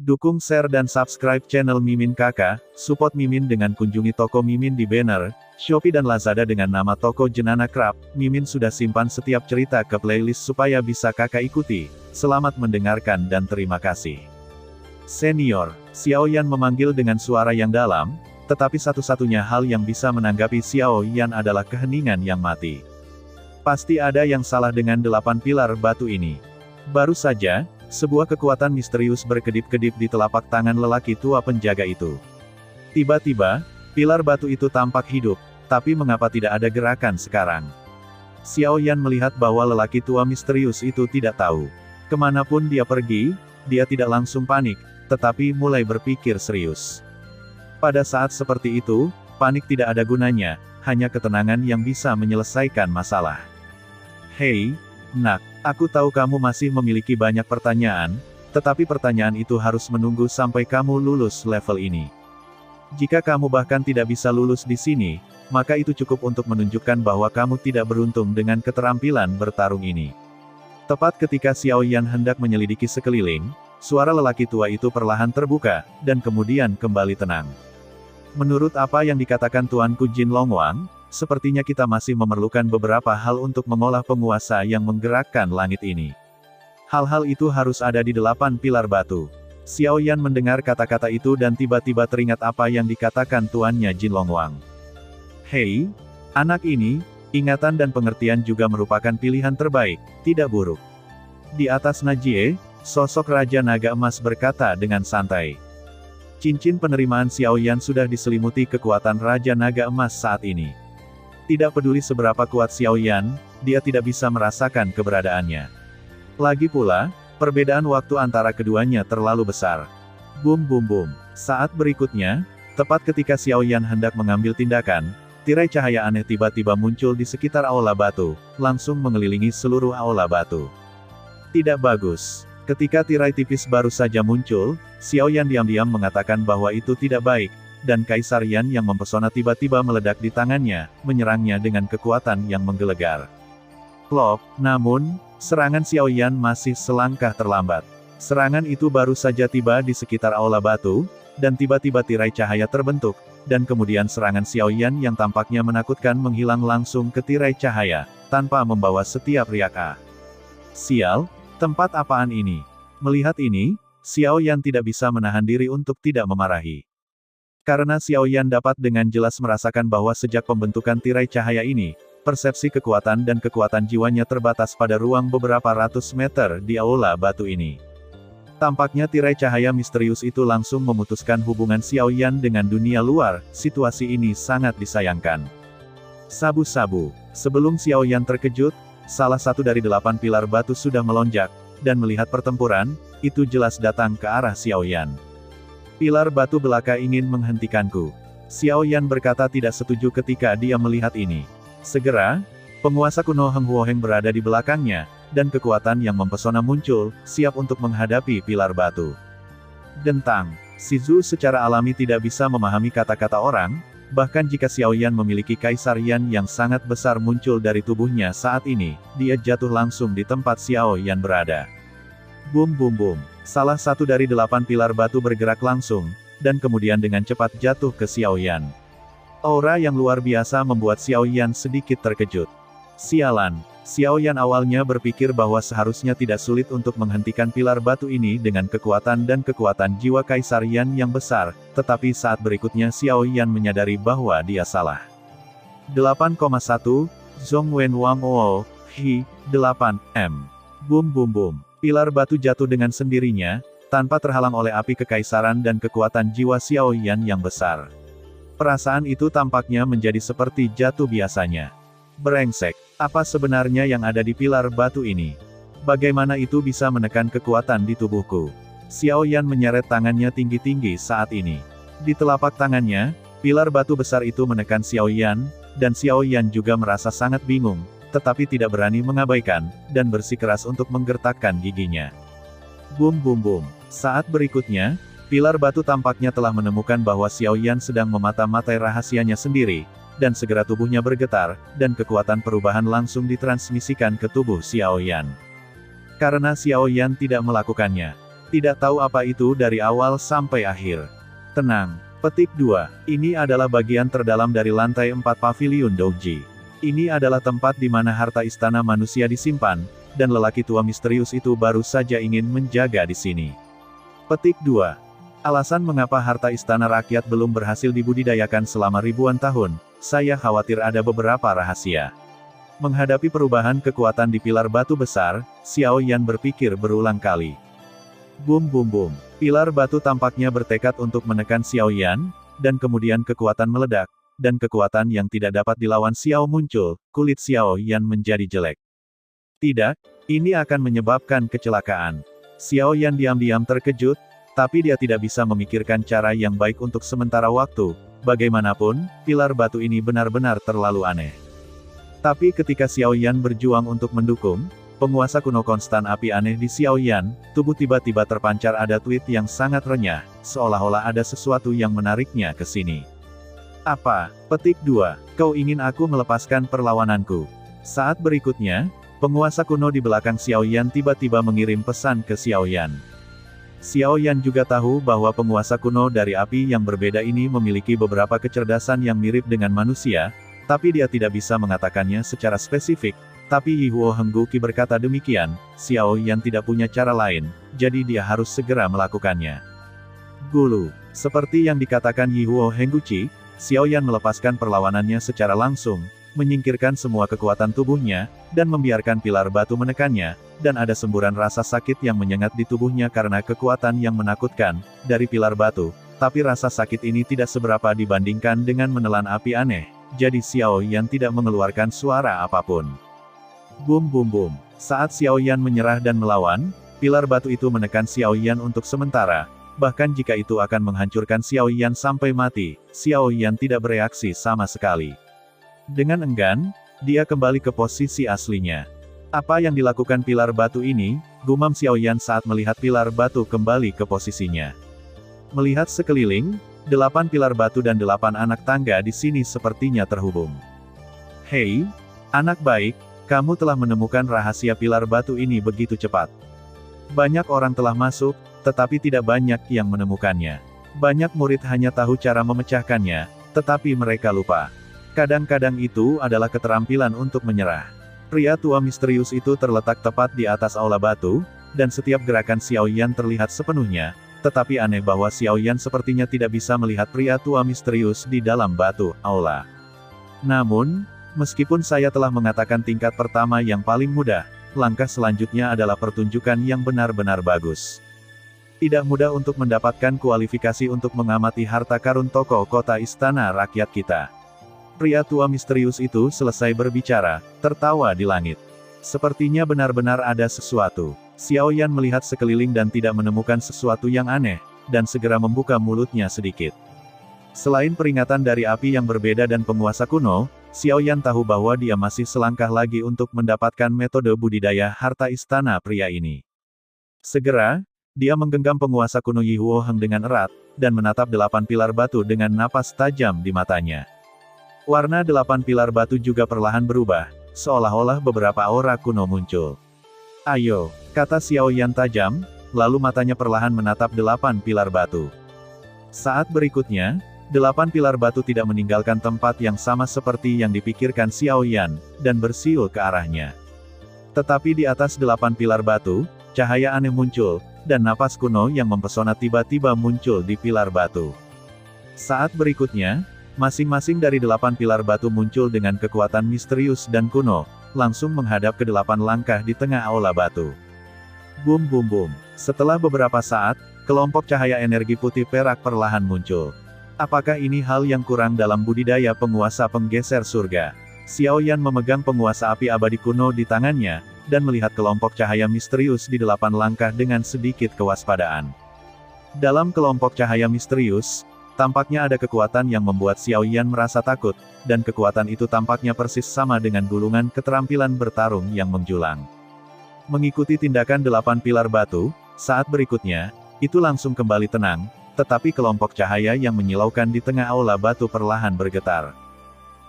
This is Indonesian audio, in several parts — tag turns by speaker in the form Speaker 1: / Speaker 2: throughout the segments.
Speaker 1: Dukung share dan subscribe channel Mimin Kakak, support Mimin dengan kunjungi toko Mimin di banner, Shopee dan Lazada dengan nama toko Jenana Craft. Mimin sudah simpan setiap cerita ke playlist supaya bisa kakak ikuti. Selamat mendengarkan dan terima kasih. Senior, Xiao Yan memanggil dengan suara yang dalam, tetapi satu-satunya hal yang bisa menanggapi Xiao Yan adalah keheningan yang mati. Pasti ada yang salah dengan 8 pilar batu ini. Baru saja, sebuah kekuatan misterius berkedip-kedip di telapak tangan lelaki tua penjaga itu. Tiba-tiba, pilar batu itu tampak hidup, tapi mengapa tidak ada gerakan sekarang? Xiao Yan melihat bahwa lelaki tua misterius itu tidak tahu kemanapun dia pergi. Dia tidak langsung panik, tetapi mulai berpikir serius. Pada saat seperti itu, panik tidak ada gunanya, hanya ketenangan yang bisa menyelesaikan masalah. Hei, nak, aku tahu kamu masih memiliki banyak pertanyaan, tetapi pertanyaan itu harus menunggu sampai kamu lulus level ini. Jika kamu bahkan tidak bisa lulus di sini, maka itu cukup untuk menunjukkan bahwa kamu tidak beruntung dengan keterampilan bertarung ini. Tepat ketika Xiao Yan hendak menyelidiki sekeliling, suara lelaki tua itu perlahan terbuka, dan kemudian kembali tenang. Menurut apa yang dikatakan Tuanku Jin Longwang, sepertinya kita masih memerlukan beberapa hal untuk mengolah penguasa yang menggerakkan langit ini. Hal-hal itu harus ada di 8 pilar batu. Xiao Yan mendengar kata-kata itu dan tiba-tiba teringat apa yang dikatakan tuannya Jin Longwang. Hei, anak ini, ingatan dan pengertian juga merupakan pilihan terbaik, tidak buruk. Di atas Najie, sosok Raja Naga Emas berkata dengan santai. Cincin penerimaan Xiao Yan sudah diselimuti kekuatan Raja Naga Emas saat ini. Tidak peduli seberapa kuat Xiao Yan, dia tidak bisa merasakan keberadaannya. Lagi pula, perbedaan waktu antara keduanya terlalu besar. Bum bum bum. Saat berikutnya, tepat ketika Xiao Yan hendak mengambil tindakan, tirai cahaya aneh tiba-tiba muncul di sekitar aula batu, langsung mengelilingi seluruh aula batu. Tidak bagus. Ketika tirai tipis baru saja muncul, Xiao Yan diam-diam mengatakan bahwa itu tidak baik, dan Kaisar Yan yang mempesona tiba-tiba meledak di tangannya, menyerangnya dengan kekuatan yang menggelegar. Plop, namun, serangan Xiao Yan masih selangkah terlambat. Serangan itu baru saja tiba di sekitar aula batu, dan tiba-tiba tirai cahaya terbentuk, dan kemudian serangan Xiao Yan yang tampaknya menakutkan menghilang langsung ke tirai cahaya, tanpa membawa setiap riak. Sial, tempat apaan ini? Melihat ini, Xiao Yan tidak bisa menahan diri untuk tidak memarahi. Karena Xiao Yan dapat dengan jelas merasakan bahwa sejak pembentukan tirai cahaya ini, persepsi kekuatan dan kekuatan jiwanya terbatas pada ruang beberapa ratus meter di aula batu ini. Tampaknya tirai cahaya misterius itu langsung memutuskan hubungan Xiao Yan dengan dunia luar. Situasi ini sangat disayangkan. Sabu-sabu. Sebelum Xiao Yan terkejut, salah satu dari 8 pilar batu sudah melonjak, dan melihat pertempuran, itu jelas datang ke arah Xiao Yan. Pilar batu belaka ingin menghentikanku. Xiao Yan berkata tidak setuju ketika dia melihat ini. Segera, penguasa kuno Heng Huoheng berada di belakangnya, dan kekuatan yang mempesona muncul, siap untuk menghadapi pilar batu. Dentang. Si Zhu secara alami tidak bisa memahami kata-kata orang, bahkan jika Xiao Yan memiliki Kaisar Yan yang sangat besar muncul dari tubuhnya saat ini, dia jatuh langsung di tempat Xiao Yan berada. Bum bum bum. Salah satu dari 8 pilar batu bergerak langsung, dan kemudian dengan cepat jatuh ke Xiao Yan. Aura yang luar biasa membuat Xiao Yan sedikit terkejut. Sialan, Xiao Yan awalnya berpikir bahwa seharusnya tidak sulit untuk menghentikan pilar batu ini dengan kekuatan dan kekuatan jiwa Kaisar Yan yang besar, tetapi saat berikutnya Xiao Yan menyadari bahwa dia salah. 8,1, Zhong Wen Wang O, Hi, 8, M. Bum bum bum. Pilar batu jatuh dengan sendirinya, tanpa terhalang oleh api kekaisaran dan kekuatan jiwa Xiao Yan yang besar. Perasaan itu tampaknya menjadi seperti jatuh biasanya. Brengsek, apa sebenarnya yang ada di pilar batu ini? Bagaimana itu bisa menekan kekuatan di tubuhku? Xiao Yan menyeret tangannya tinggi-tinggi saat ini. Di telapak tangannya, pilar batu besar itu menekan Xiao Yan, dan Xiao Yan juga merasa sangat bingung, tetapi tidak berani mengabaikan, dan bersikeras untuk menggertakkan giginya. Bum bum bum. Saat berikutnya, pilar batu tampaknya telah menemukan bahwa Xiao Yan sedang memata-matai rahasianya sendiri, dan segera tubuhnya bergetar, dan kekuatan perubahan langsung ditransmisikan ke tubuh Xiao Yan. Karena Xiao Yan tidak melakukannya, Tidak tahu apa itu dari awal sampai akhir. Tenang. Petik 2. Ini adalah bagian terdalam dari lantai 4 Paviliun Doji. Ini adalah tempat di mana harta istana manusia disimpan, dan lelaki tua misterius itu baru saja ingin menjaga di sini. Petik 2. Alasan mengapa harta istana rakyat belum berhasil dibudidayakan selama ribuan tahun, saya khawatir ada beberapa rahasia. Menghadapi perubahan kekuatan di pilar batu besar, Xiao Yan berpikir berulang kali. Bum bum bum. Pilar batu tampaknya bertekad untuk menekan Xiao Yan, dan kemudian kekuatan meledak, dan kekuatan yang tidak dapat dilawan Xiao muncul, kulit Xiao Yan menjadi jelek. Tidak, ini akan menyebabkan kecelakaan. Xiao Yan diam-diam terkejut, tapi dia tidak bisa memikirkan cara yang baik untuk sementara waktu. Bagaimanapun, pilar batu ini benar-benar terlalu aneh. Tapi ketika Xiao Yan berjuang untuk mendukung penguasa kuno konstan api aneh di Xiao Yan, tubuh tiba-tiba terpancar ada tweet yang sangat renyah, seolah-olah ada sesuatu yang menariknya ke sini. Apa? Petik 2. Kau ingin aku melepaskan perlawananku? Saat berikutnya, penguasa kuno di belakang Xiao Yan tiba-tiba mengirim pesan ke Xiao Yan. Xiao Yan juga tahu bahwa penguasa kuno dari api yang berbeda ini memiliki beberapa kecerdasan yang mirip dengan manusia, tapi dia tidak bisa mengatakannya secara spesifik. Tapi Yi Huo Hengguqi berkata demikian, Xiao Yan tidak punya cara lain, jadi dia harus segera melakukannya. Gulu. Seperti yang dikatakan Yi Huo Hengguqi, Xiao Yan melepaskan perlawanannya secara langsung, menyingkirkan semua kekuatan tubuhnya, dan membiarkan pilar batu menekannya, dan ada semburan rasa sakit yang menyengat di tubuhnya karena kekuatan yang menakutkan dari pilar batu, tapi rasa sakit ini tidak seberapa dibandingkan dengan menelan api aneh, jadi Xiao Yan tidak mengeluarkan suara apapun. Bum bum bum. Saat Xiao Yan menyerah dan melawan, pilar batu itu menekan Xiao Yan untuk sementara, bahkan jika itu akan menghancurkan Xiao Yan sampai mati, Xiao Yan tidak bereaksi sama sekali. Dengan enggan, dia kembali ke posisi aslinya. Apa yang dilakukan pilar batu ini? Gumam Xiao Yan saat melihat pilar batu kembali ke posisinya. Melihat sekeliling, 8 pilar batu dan 8 anak tangga di sini sepertinya terhubung. Hei, anak baik, kamu telah menemukan rahasia pilar batu ini begitu cepat. Banyak orang telah masuk, tetapi tidak banyak yang menemukannya. Banyak murid hanya tahu cara memecahkannya, tetapi mereka lupa. Kadang-kadang itu adalah keterampilan untuk menyerah. Pria tua misterius itu terletak tepat di atas aula batu, dan setiap gerakan Xiao Yan terlihat sepenuhnya, tetapi aneh bahwa Xiao Yan sepertinya tidak bisa melihat pria tua misterius di dalam batu aula. Namun, meskipun saya telah mengatakan tingkat pertama yang paling mudah, langkah selanjutnya adalah pertunjukan yang benar-benar bagus. Tidak mudah untuk mendapatkan kualifikasi untuk mengamati harta karun tokoh kota istana rakyat kita. Pria tua misterius itu selesai berbicara, tertawa di langit. Sepertinya benar-benar ada sesuatu. Xiao Yan melihat sekeliling dan tidak menemukan sesuatu yang aneh, dan segera membuka mulutnya sedikit. Selain peringatan dari api yang berbeda dan penguasa kuno, Xiao Yan tahu bahwa dia masih selangkah lagi untuk mendapatkan metode budidaya harta istana pria ini. Segera, dia menggenggam penguasa kuno Yi Huo Heng dengan erat, dan menatap 8 pilar batu dengan napas tajam di matanya. Warna 8 pilar batu juga perlahan berubah, seolah-olah beberapa aura kuno muncul. Ayo, kata Xiao Yan tajam, lalu matanya perlahan menatap 8 pilar batu. Saat berikutnya, 8 pilar batu tidak meninggalkan tempat yang sama seperti yang dipikirkan Xiao Yan, dan bersiul ke arahnya. Tetapi di atas 8 pilar batu, cahaya aneh muncul, dan napas kuno yang mempesona tiba-tiba muncul di pilar batu. Saat berikutnya, masing-masing dari 8 pilar batu muncul dengan kekuatan misterius dan kuno, langsung menghadap ke 8 langkah di tengah aula batu. Bum bum bum. Setelah beberapa saat, kelompok cahaya energi putih perak perlahan muncul. Apakah ini hal yang kurang dalam budidaya penguasa penggeser surga? Xiao Yan memegang penguasa api abadi kuno di tangannya, dan melihat kelompok cahaya misterius di 8 langkah dengan sedikit kewaspadaan. Dalam kelompok cahaya misterius, tampaknya ada kekuatan yang membuat Xiao Yan merasa takut, dan kekuatan itu tampaknya persis sama dengan gulungan keterampilan bertarung yang menjulang. Mengikuti tindakan 8 pilar batu, saat berikutnya, itu langsung kembali tenang, tetapi kelompok cahaya yang menyilaukan di tengah aula batu perlahan bergetar.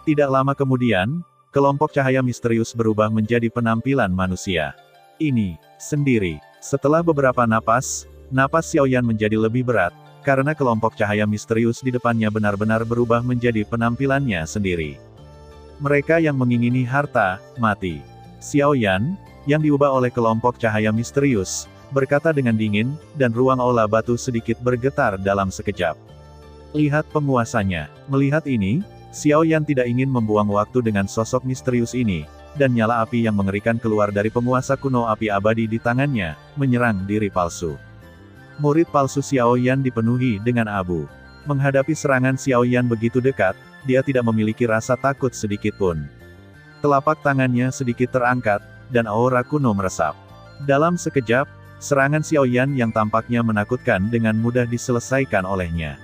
Speaker 1: Tidak lama kemudian, kelompok cahaya misterius berubah menjadi penampilan manusia. Ini, sendiri. Setelah beberapa napas, Napas Xiaoyan menjadi lebih berat, karena kelompok cahaya misterius di depannya benar-benar berubah menjadi penampilannya sendiri. Mereka yang mengingini harta, mati. Xiaoyan, yang diubah oleh kelompok cahaya misterius, berkata dengan dingin, dan ruang aula batu sedikit bergetar dalam sekejap. Lihat penguasanya. Melihat ini, Xiaoyan tidak ingin membuang waktu dengan sosok misterius ini, dan nyala api yang mengerikan keluar dari penguasa kuno api abadi di tangannya, menyerang diri palsu. Murid palsu Xiaoyan dipenuhi dengan abu. Menghadapi serangan Xiaoyan begitu dekat, dia tidak memiliki rasa takut sedikit pun. Telapak tangannya sedikit terangkat, dan aura kuno meresap. Dalam sekejap, serangan Xiaoyan yang tampaknya menakutkan dengan mudah diselesaikan olehnya.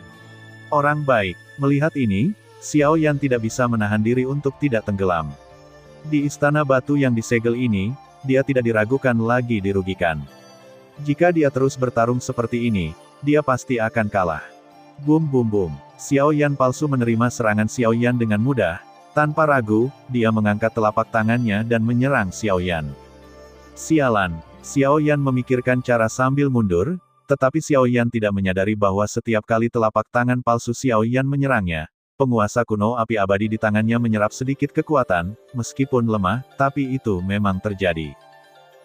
Speaker 1: Orang baik, melihat ini, Xiaoyan tidak bisa menahan diri untuk tidak tenggelam. Di istana batu yang disegel ini, dia tidak diragukan lagi dirugikan. Jika dia terus bertarung seperti ini, dia pasti akan kalah. Bum bum bum. Xiaoyan palsu menerima serangan Xiaoyan dengan mudah. Tanpa ragu, dia mengangkat telapak tangannya dan menyerang Xiaoyan. Sialan. Xiaoyan memikirkan cara sambil mundur, tetapi Xiaoyan tidak menyadari bahwa setiap kali telapak tangan palsu Xiaoyan menyerangnya, penguasa kuno api abadi di tangannya menyerap sedikit kekuatan, meskipun lemah, tapi itu memang terjadi.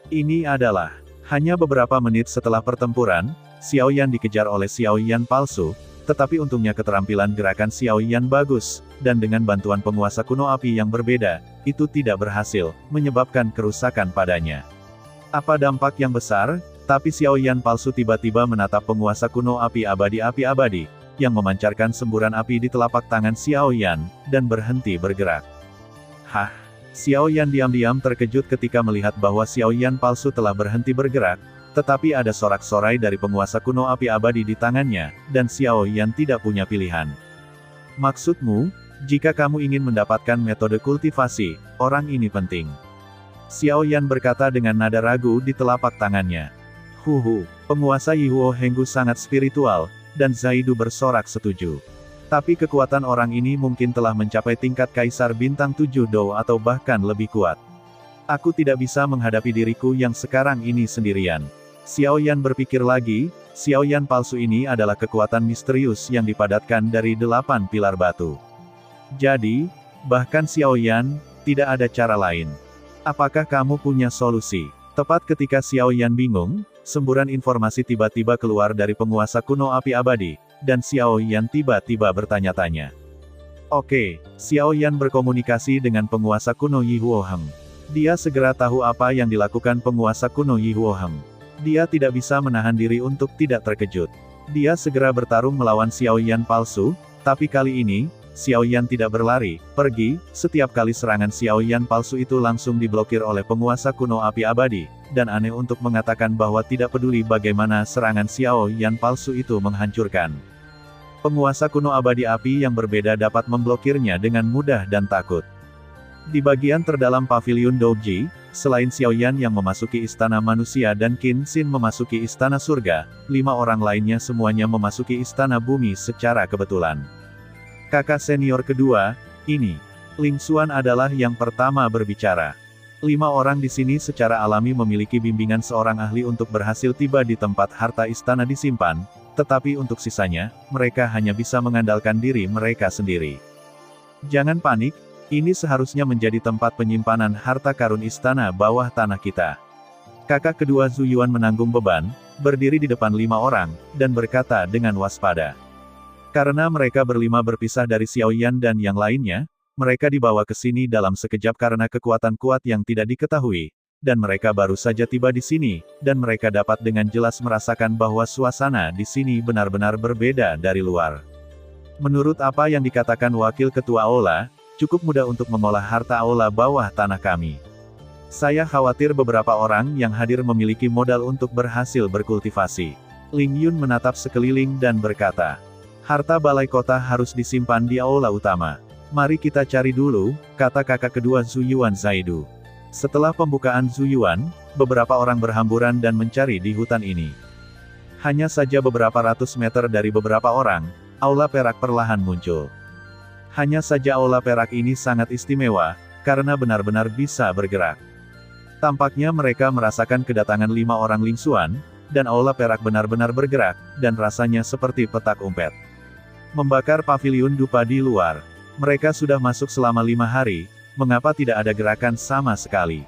Speaker 1: Ini adalah, hanya beberapa menit setelah pertempuran, Xiaoyan dikejar oleh Xiaoyan palsu, tetapi untungnya keterampilan gerakan Xiaoyan bagus, dan dengan bantuan penguasa kuno api yang berbeda, itu tidak berhasil, menyebabkan kerusakan padanya. Apa dampak yang besar? Tapi Xiaoyan palsu tiba-tiba menatap penguasa kuno api abadi, yang memancarkan semburan api di telapak tangan Xiaoyan, dan berhenti bergerak. Hah? Xiaoyan diam-diam terkejut ketika melihat bahwa Xiaoyan palsu telah berhenti bergerak, tetapi ada sorak-sorai dari penguasa kuno api abadi di tangannya, dan Xiaoyan tidak punya pilihan. Maksudmu, jika kamu ingin mendapatkan metode kultivasi, orang ini penting. Xiaoyan berkata dengan nada ragu di telapak tangannya. Penguasa Yihuo Henggu sangat spiritual, dan Zaidu bersorak setuju. Tapi kekuatan orang ini mungkin telah mencapai tingkat Kaisar Bintang 7 Dou atau bahkan lebih kuat. Aku tidak bisa menghadapi diriku yang sekarang ini sendirian. Xiaoyan berpikir lagi, Xiaoyan palsu ini adalah kekuatan misterius yang dipadatkan dari 8 pilar batu. Jadi, bahkan Xiaoyan, tidak ada cara lain. Apakah kamu punya solusi? Tepat ketika Xiaoyan bingung, semburan informasi tiba-tiba keluar dari penguasa kuno api abadi, dan Xiaoyan tiba-tiba bertanya-tanya. Oke, Xiaoyan berkomunikasi dengan penguasa kuno Yihuo Heng. Dia segera tahu apa yang dilakukan penguasa kuno Yihuo Heng. Dia tidak bisa menahan diri untuk tidak terkejut. Dia segera bertarung melawan Xiaoyan palsu, tapi kali ini, Xiaoyan tidak berlari, pergi, setiap kali serangan Xiaoyan palsu itu langsung diblokir oleh penguasa kuno api abadi, dan aneh untuk mengatakan bahwa tidak peduli bagaimana serangan Xiaoyan palsu itu menghancurkan. Penguasa kuno abadi api yang berbeda dapat memblokirnya dengan mudah dan takut. Di bagian terdalam paviliun Doji, selain Xiaoyan yang memasuki istana manusia dan Qin Xin memasuki istana surga, 5 orang lainnya semuanya memasuki istana bumi secara kebetulan. Kakak senior kedua, ini. Ling Xuan adalah yang pertama berbicara. 5 orang di sini secara alami memiliki bimbingan seorang ahli untuk berhasil tiba di tempat harta istana disimpan, tetapi untuk sisanya, mereka hanya bisa mengandalkan diri mereka sendiri. Jangan panik, ini seharusnya menjadi tempat penyimpanan harta karun istana bawah tanah kita. Kakak kedua Zhu Yuan menanggung beban, berdiri di depan 5 orang, dan berkata dengan waspada. Karena mereka berlima berpisah dari Xiaoyan dan yang lainnya, mereka dibawa ke sini dalam sekejap karena kekuatan kuat yang tidak diketahui, dan mereka baru saja tiba di sini, dan mereka dapat dengan jelas merasakan bahwa suasana di sini benar-benar berbeda dari luar. Menurut apa yang dikatakan Wakil Ketua Aula, cukup mudah untuk mengolah harta aula bawah tanah kami. Saya khawatir beberapa orang yang hadir memiliki modal untuk berhasil berkultivasi. Ling Yun menatap sekeliling dan berkata, harta balai kota harus disimpan di aula utama. Mari kita cari dulu, kata kakak kedua Zhu Yuan Zaidu. Setelah pembukaan Zhu Yuan, beberapa orang berhamburan dan mencari di hutan ini. Hanya saja beberapa ratus meter dari beberapa orang, aula perak perlahan muncul. Hanya saja aula perak ini sangat istimewa, karena benar-benar bisa bergerak. Tampaknya mereka merasakan kedatangan 5 orang Ling Xuan, dan aula perak benar-benar bergerak, dan rasanya seperti petak umpet. Membakar paviliun dupa di luar. Mereka sudah masuk selama 5 hari, mengapa tidak ada gerakan sama sekali?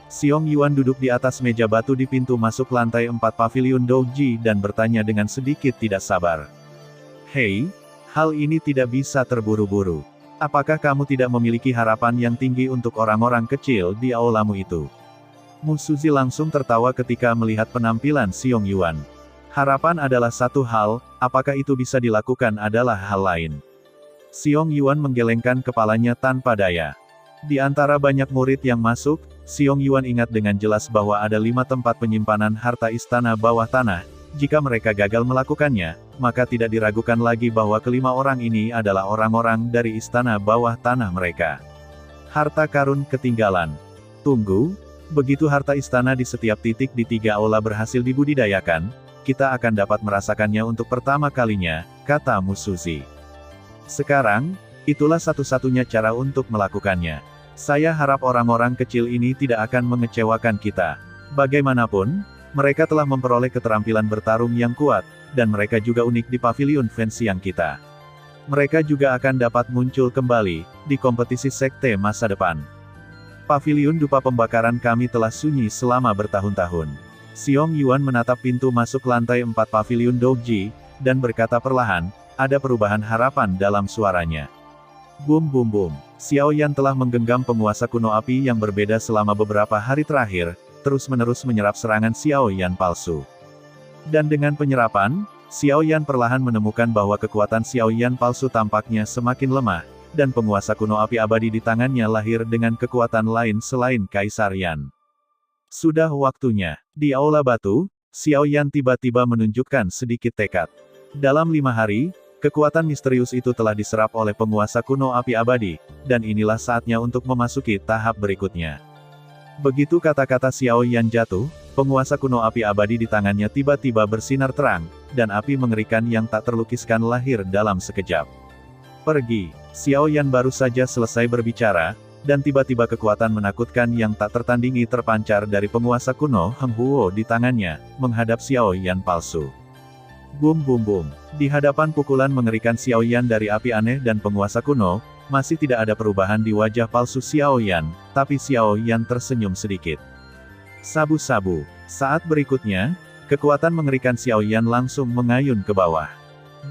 Speaker 1: Xiong Yuan duduk di atas meja batu di pintu masuk lantai 4 paviliun Douji dan bertanya dengan sedikit tidak sabar. Hei, hal ini tidak bisa terburu-buru. Apakah kamu tidak memiliki harapan yang tinggi untuk orang-orang kecil di aulamu itu? Mu Suzy langsung tertawa ketika melihat penampilan Xiong Yuan. Harapan adalah satu hal, apakah itu bisa dilakukan adalah hal lain. Xiong Yuan menggelengkan kepalanya tanpa daya. Di antara banyak murid yang masuk, Xiong Yuan ingat dengan jelas bahwa ada 5 tempat penyimpanan harta istana bawah tanah. Jika mereka gagal melakukannya, maka tidak diragukan lagi bahwa kelima orang ini adalah orang-orang dari istana bawah tanah mereka. Harta karun ketinggalan. Tunggu, begitu harta istana di setiap titik di 3 aula berhasil dibudidayakan, kita akan dapat merasakannya untuk pertama kalinya, kata Mu Suzy. Sekarang, itulah satu-satunya cara untuk melakukannya. Saya harap orang-orang kecil ini tidak akan mengecewakan kita. Bagaimanapun, mereka telah memperoleh keterampilan bertarung yang kuat, dan mereka juga unik di paviliun Fenxiang kita. Mereka juga akan dapat muncul kembali, di kompetisi sekte masa depan. Paviliun dupa pembakaran kami telah sunyi selama bertahun-tahun. Xiong Yuan menatap pintu masuk lantai 4 paviliun Douji, dan berkata perlahan, ada perubahan harapan dalam suaranya. Bum bum bum. Xiao Yan telah menggenggam penguasa kuno api yang berbeda selama beberapa hari terakhir, terus-menerus menyerap serangan Xiao Yan palsu. Dan dengan penyerapan, Xiao Yan perlahan menemukan bahwa kekuatan Xiao Yan palsu tampaknya semakin lemah, dan penguasa kuno api abadi di tangannya lahir dengan kekuatan lain selain Kaisar Yan. Sudah waktunya. Di aula batu, Xiao Yan tiba-tiba menunjukkan sedikit tekad. Dalam 5 hari, kekuatan misterius itu telah diserap oleh penguasa kuno api abadi, dan inilah saatnya untuk memasuki tahap berikutnya. Begitu kata-kata Xiao Yan jatuh, penguasa kuno api abadi di tangannya tiba-tiba bersinar terang, dan api mengerikan yang tak terlukiskan lahir dalam sekejap. Pergi. Xiao Yan baru saja selesai berbicara, dan tiba-tiba kekuatan menakutkan yang tak tertandingi terpancar dari penguasa kuno Heng Huo di tangannya, menghadap Xiao Yan palsu. Bum bum bum. Di hadapan pukulan mengerikan Xiao Yan dari api aneh dan penguasa kuno, masih tidak ada perubahan di wajah palsu Xiao Yan, tapi Xiao Yan tersenyum sedikit. Sabu-sabu. Saat berikutnya, kekuatan mengerikan Xiao Yan langsung mengayun ke bawah.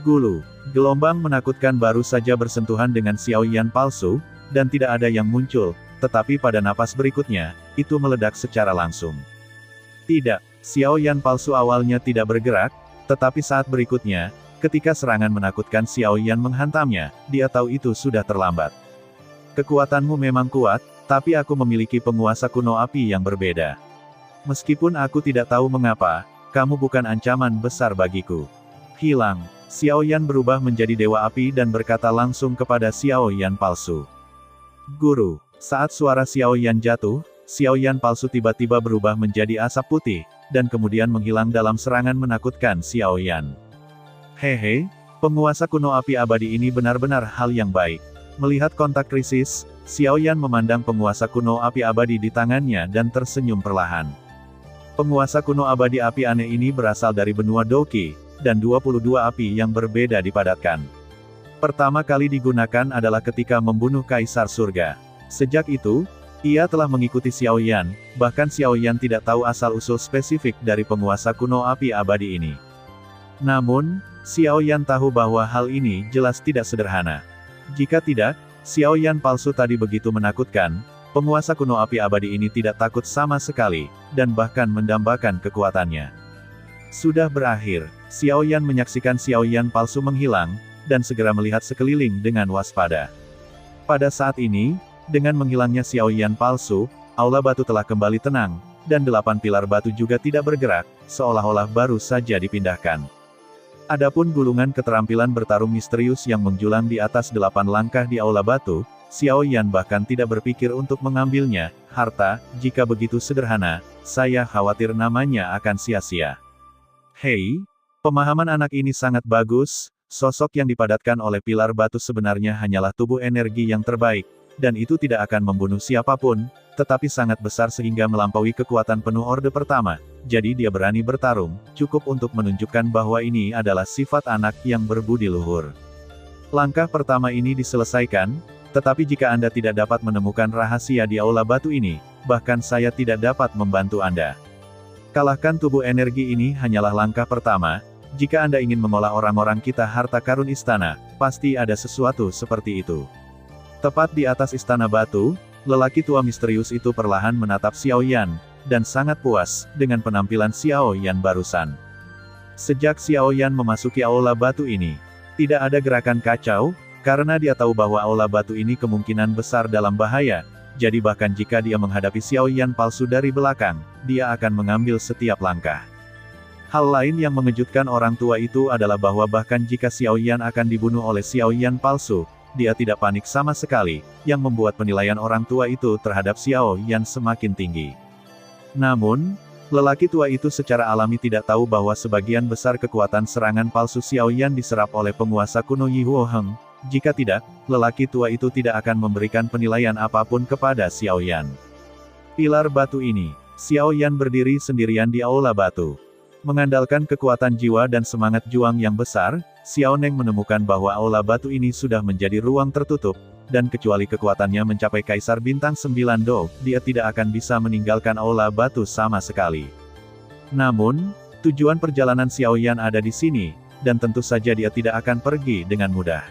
Speaker 1: Gulu. Gelombang menakutkan baru saja bersentuhan dengan Xiao Yan palsu, dan tidak ada yang muncul, tetapi pada napas berikutnya, itu meledak secara langsung. Tidak, Xiao Yan palsu awalnya tidak bergerak, tetapi saat berikutnya, ketika serangan menakutkan Xiao Yan menghantamnya, dia tahu itu sudah terlambat. Kekuatanmu memang kuat, tapi aku memiliki penguasa kuno api yang berbeda. Meskipun aku tidak tahu mengapa, kamu bukan ancaman besar bagiku. Hilang. Xiao Yan berubah menjadi dewa api dan berkata langsung kepada Xiao Yan palsu. Guru. Saat suara Xiao Yan jatuh, Xiao Yan palsu tiba-tiba berubah menjadi asap putih, dan kemudian menghilang dalam serangan menakutkan Xiao Yan. Hehe, penguasa kuno api abadi ini benar-benar hal yang baik. Melihat kontak krisis, Xiao Yan memandang penguasa kuno api abadi di tangannya dan tersenyum perlahan. Penguasa kuno abadi api aneh ini berasal dari benua Douqi, dan 22 api yang berbeda dipadatkan. Pertama kali digunakan adalah ketika membunuh Kaisar Surga. Sejak itu, ia telah mengikuti Xiao Yan, bahkan Xiao Yan tidak tahu asal-usul spesifik dari penguasa kuno api abadi ini. Namun, Xiao Yan tahu bahwa hal ini jelas tidak sederhana. Jika tidak, Xiao Yan palsu tadi begitu menakutkan, penguasa kuno api abadi ini tidak takut sama sekali, dan bahkan mendambakan kekuatannya. Sudah berakhir, Xiao Yan menyaksikan Xiao Yan palsu menghilang, dan segera melihat sekeliling dengan waspada. Pada saat ini, dengan menghilangnya Xiao Yan palsu, aula batu telah kembali tenang, dan 8 pilar batu juga tidak bergerak, seolah-olah baru saja dipindahkan. Adapun gulungan keterampilan bertarung misterius yang menjulang di atas 8 langkah di aula batu, Xiao Yan bahkan tidak berpikir untuk mengambilnya. Harta, jika begitu sederhana, saya khawatir namanya akan sia-sia. Hei, pemahaman anak ini sangat bagus, sosok yang dipadatkan oleh pilar batu sebenarnya hanyalah tubuh energi yang terbaik, dan itu tidak akan membunuh siapapun, tetapi sangat besar sehingga melampaui kekuatan penuh Orde Pertama, jadi dia berani bertarung, cukup untuk menunjukkan bahwa ini adalah sifat anak yang berbudi luhur. Langkah pertama ini diselesaikan, tetapi jika Anda tidak dapat menemukan rahasia di Aula Batu ini, bahkan saya tidak dapat membantu Anda. Kalahkan tubuh energi ini hanyalah langkah pertama. Jika Anda ingin mengolah orang-orang kita harta karun istana, pasti ada sesuatu seperti itu. Tepat di atas istana batu, lelaki tua misterius itu perlahan menatap Xiao Yan, dan sangat puas dengan penampilan Xiao Yan barusan. Sejak Xiao Yan memasuki Aula Batu ini, tidak ada gerakan kacau, karena dia tahu bahwa Aula Batu ini kemungkinan besar dalam bahaya, jadi bahkan jika dia menghadapi Xiao Yan palsu dari belakang, dia akan mengambil setiap langkah. Hal lain yang mengejutkan orang tua itu adalah bahwa bahkan jika Xiao Yan akan dibunuh oleh Xiao Yan palsu, dia tidak panik sama sekali, yang membuat penilaian orang tua itu terhadap Xiao Yan semakin tinggi. Namun, lelaki tua itu secara alami tidak tahu bahwa sebagian besar kekuatan serangan palsu Xiao Yan diserap oleh penguasa kuno Yi Huoheng. Jika tidak, lelaki tua itu tidak akan memberikan penilaian apapun kepada Xiao Yan. Pilar batu ini, Xiao Yan berdiri sendirian di Aula Batu. Mengandalkan kekuatan jiwa dan semangat juang yang besar, Xiao Neng menemukan bahwa Aula Batu ini sudah menjadi ruang tertutup, dan kecuali kekuatannya mencapai Kaisar Bintang 9 Do, dia tidak akan bisa meninggalkan Aula Batu sama sekali. Namun, tujuan perjalanan Xiao Yan ada di sini, dan tentu saja dia tidak akan pergi dengan mudah.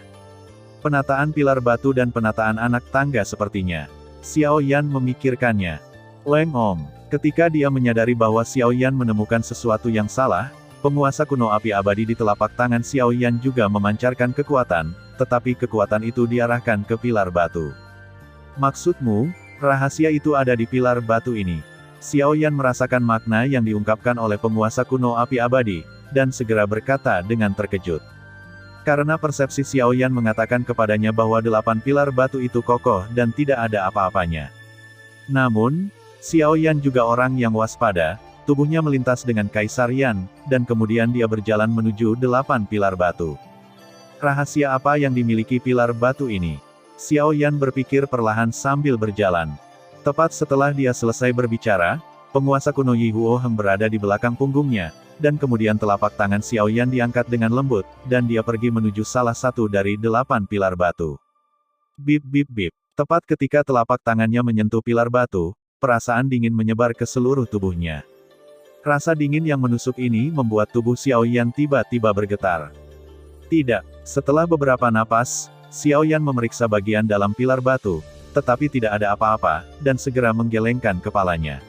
Speaker 1: Penataan pilar batu dan penataan anak tangga sepertinya. Xiao Yan memikirkannya. Leng Om. Ketika dia menyadari bahwa Xiao Yan menemukan sesuatu yang salah, penguasa kuno api abadi di telapak tangan Xiao Yan juga memancarkan kekuatan, tetapi kekuatan itu diarahkan ke pilar batu. Maksudmu, rahasia itu ada di pilar batu ini. Xiao Yan merasakan makna yang diungkapkan oleh penguasa kuno api abadi, dan segera berkata dengan terkejut. Karena persepsi Xiao Yan mengatakan kepadanya bahwa 8 pilar batu itu kokoh dan tidak ada apa-apanya. Namun, Xiao Yan juga orang yang waspada, tubuhnya melintas dengan Kaisar Yan, dan kemudian dia berjalan menuju 8 pilar batu. Rahasia apa yang dimiliki pilar batu ini? Xiao Yan berpikir perlahan sambil berjalan. Tepat setelah dia selesai berbicara, penguasa kuno Yi Huoheng berada di belakang punggungnya, dan kemudian telapak tangan Xiao Yan diangkat dengan lembut, dan dia pergi menuju salah satu dari 8 pilar batu. Bip bip bip. Tepat ketika telapak tangannya menyentuh pilar batu, perasaan dingin menyebar ke seluruh tubuhnya. Rasa dingin yang menusuk ini membuat tubuh Xiao Yan tiba-tiba bergetar. Tidak, setelah beberapa napas, Xiao Yan memeriksa bagian dalam pilar batu, tetapi tidak ada apa-apa, dan segera menggelengkan kepalanya.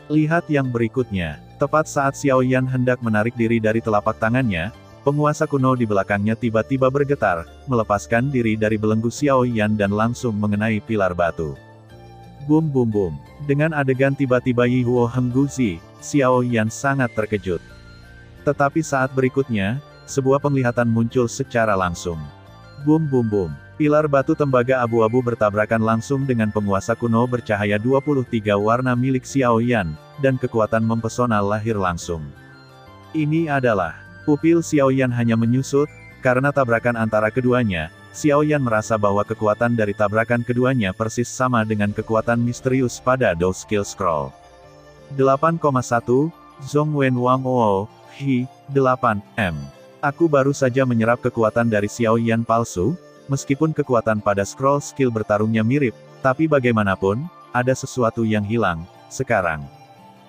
Speaker 1: Lihat yang berikutnya, tepat saat Xiao Yan hendak menarik diri dari telapak tangannya, penguasa kuno di belakangnya tiba-tiba bergetar, melepaskan diri dari belenggu Xiao Yan dan langsung mengenai pilar batu. Bum bum bum. Dengan adegan tiba-tiba Yi Huoheng guzi, Xiao Yan sangat terkejut. Tetapi saat berikutnya, sebuah penglihatan muncul secara langsung. Bum bum bum. Pilar batu tembaga abu-abu bertabrakan langsung dengan penguasa kuno bercahaya 23 warna milik Xiao Yan, dan kekuatan mempesona lahir langsung. Ini adalah, pupil Xiao Yan hanya menyusut, karena tabrakan antara keduanya. Xiao Yan merasa bahwa kekuatan dari tabrakan keduanya persis sama dengan kekuatan misterius pada Do Skill Scroll. 8,1, Zhong Wen Wang Oo, Hi, 8, M. Aku baru saja menyerap kekuatan dari Xiao Yan palsu, meskipun kekuatan pada scroll skill bertarungnya mirip, tapi bagaimanapun, ada sesuatu yang hilang, sekarang.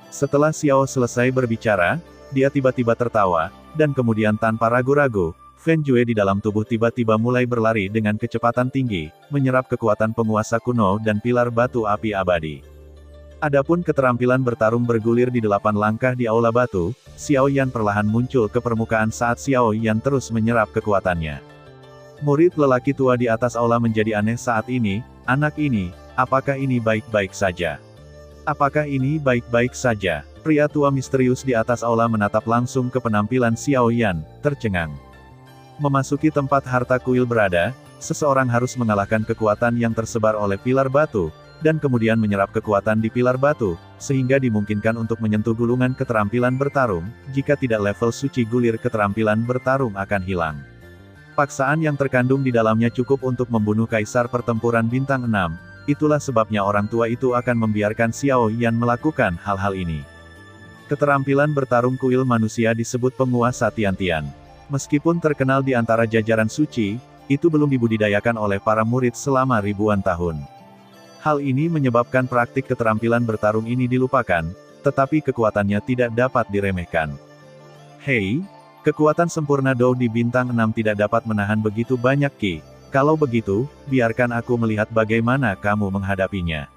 Speaker 1: Setelah Xiao selesai berbicara, dia tiba-tiba tertawa, dan kemudian tanpa ragu-ragu, Fen Jue di dalam tubuh tiba-tiba mulai berlari dengan kecepatan tinggi, menyerap kekuatan penguasa kuno dan pilar batu api abadi. Adapun keterampilan bertarung bergulir di 8 langkah di Aula Batu, Xiao Yan perlahan muncul ke permukaan saat Xiao Yan terus menyerap kekuatannya. Murid lelaki tua di atas aula menjadi aneh saat ini, anak ini, apakah ini baik-baik saja? Apakah ini baik-baik saja? Pria tua misterius di atas aula menatap langsung ke penampilan Xiao Yan, tercengang. Memasuki tempat harta kuil berada, seseorang harus mengalahkan kekuatan yang tersebar oleh pilar batu, dan kemudian menyerap kekuatan di pilar batu, sehingga dimungkinkan untuk menyentuh gulungan keterampilan bertarung. Jika tidak, level suci gulir keterampilan bertarung akan hilang. Paksaan yang terkandung di dalamnya cukup untuk membunuh Kaisar Pertempuran Bintang 6, itulah sebabnya orang tua itu akan membiarkan Xiao Yan melakukan hal-hal ini. Keterampilan bertarung kuil manusia disebut penguasa Tian-Tian. Meskipun terkenal di antara jajaran suci, itu belum dibudidayakan oleh para murid selama ribuan tahun. Hal ini menyebabkan praktik keterampilan bertarung ini dilupakan, tetapi kekuatannya tidak dapat diremehkan. Hei, kekuatan sempurna Dou di bintang 6 tidak dapat menahan begitu banyak Qi. Kalau begitu, biarkan aku melihat bagaimana kamu menghadapinya.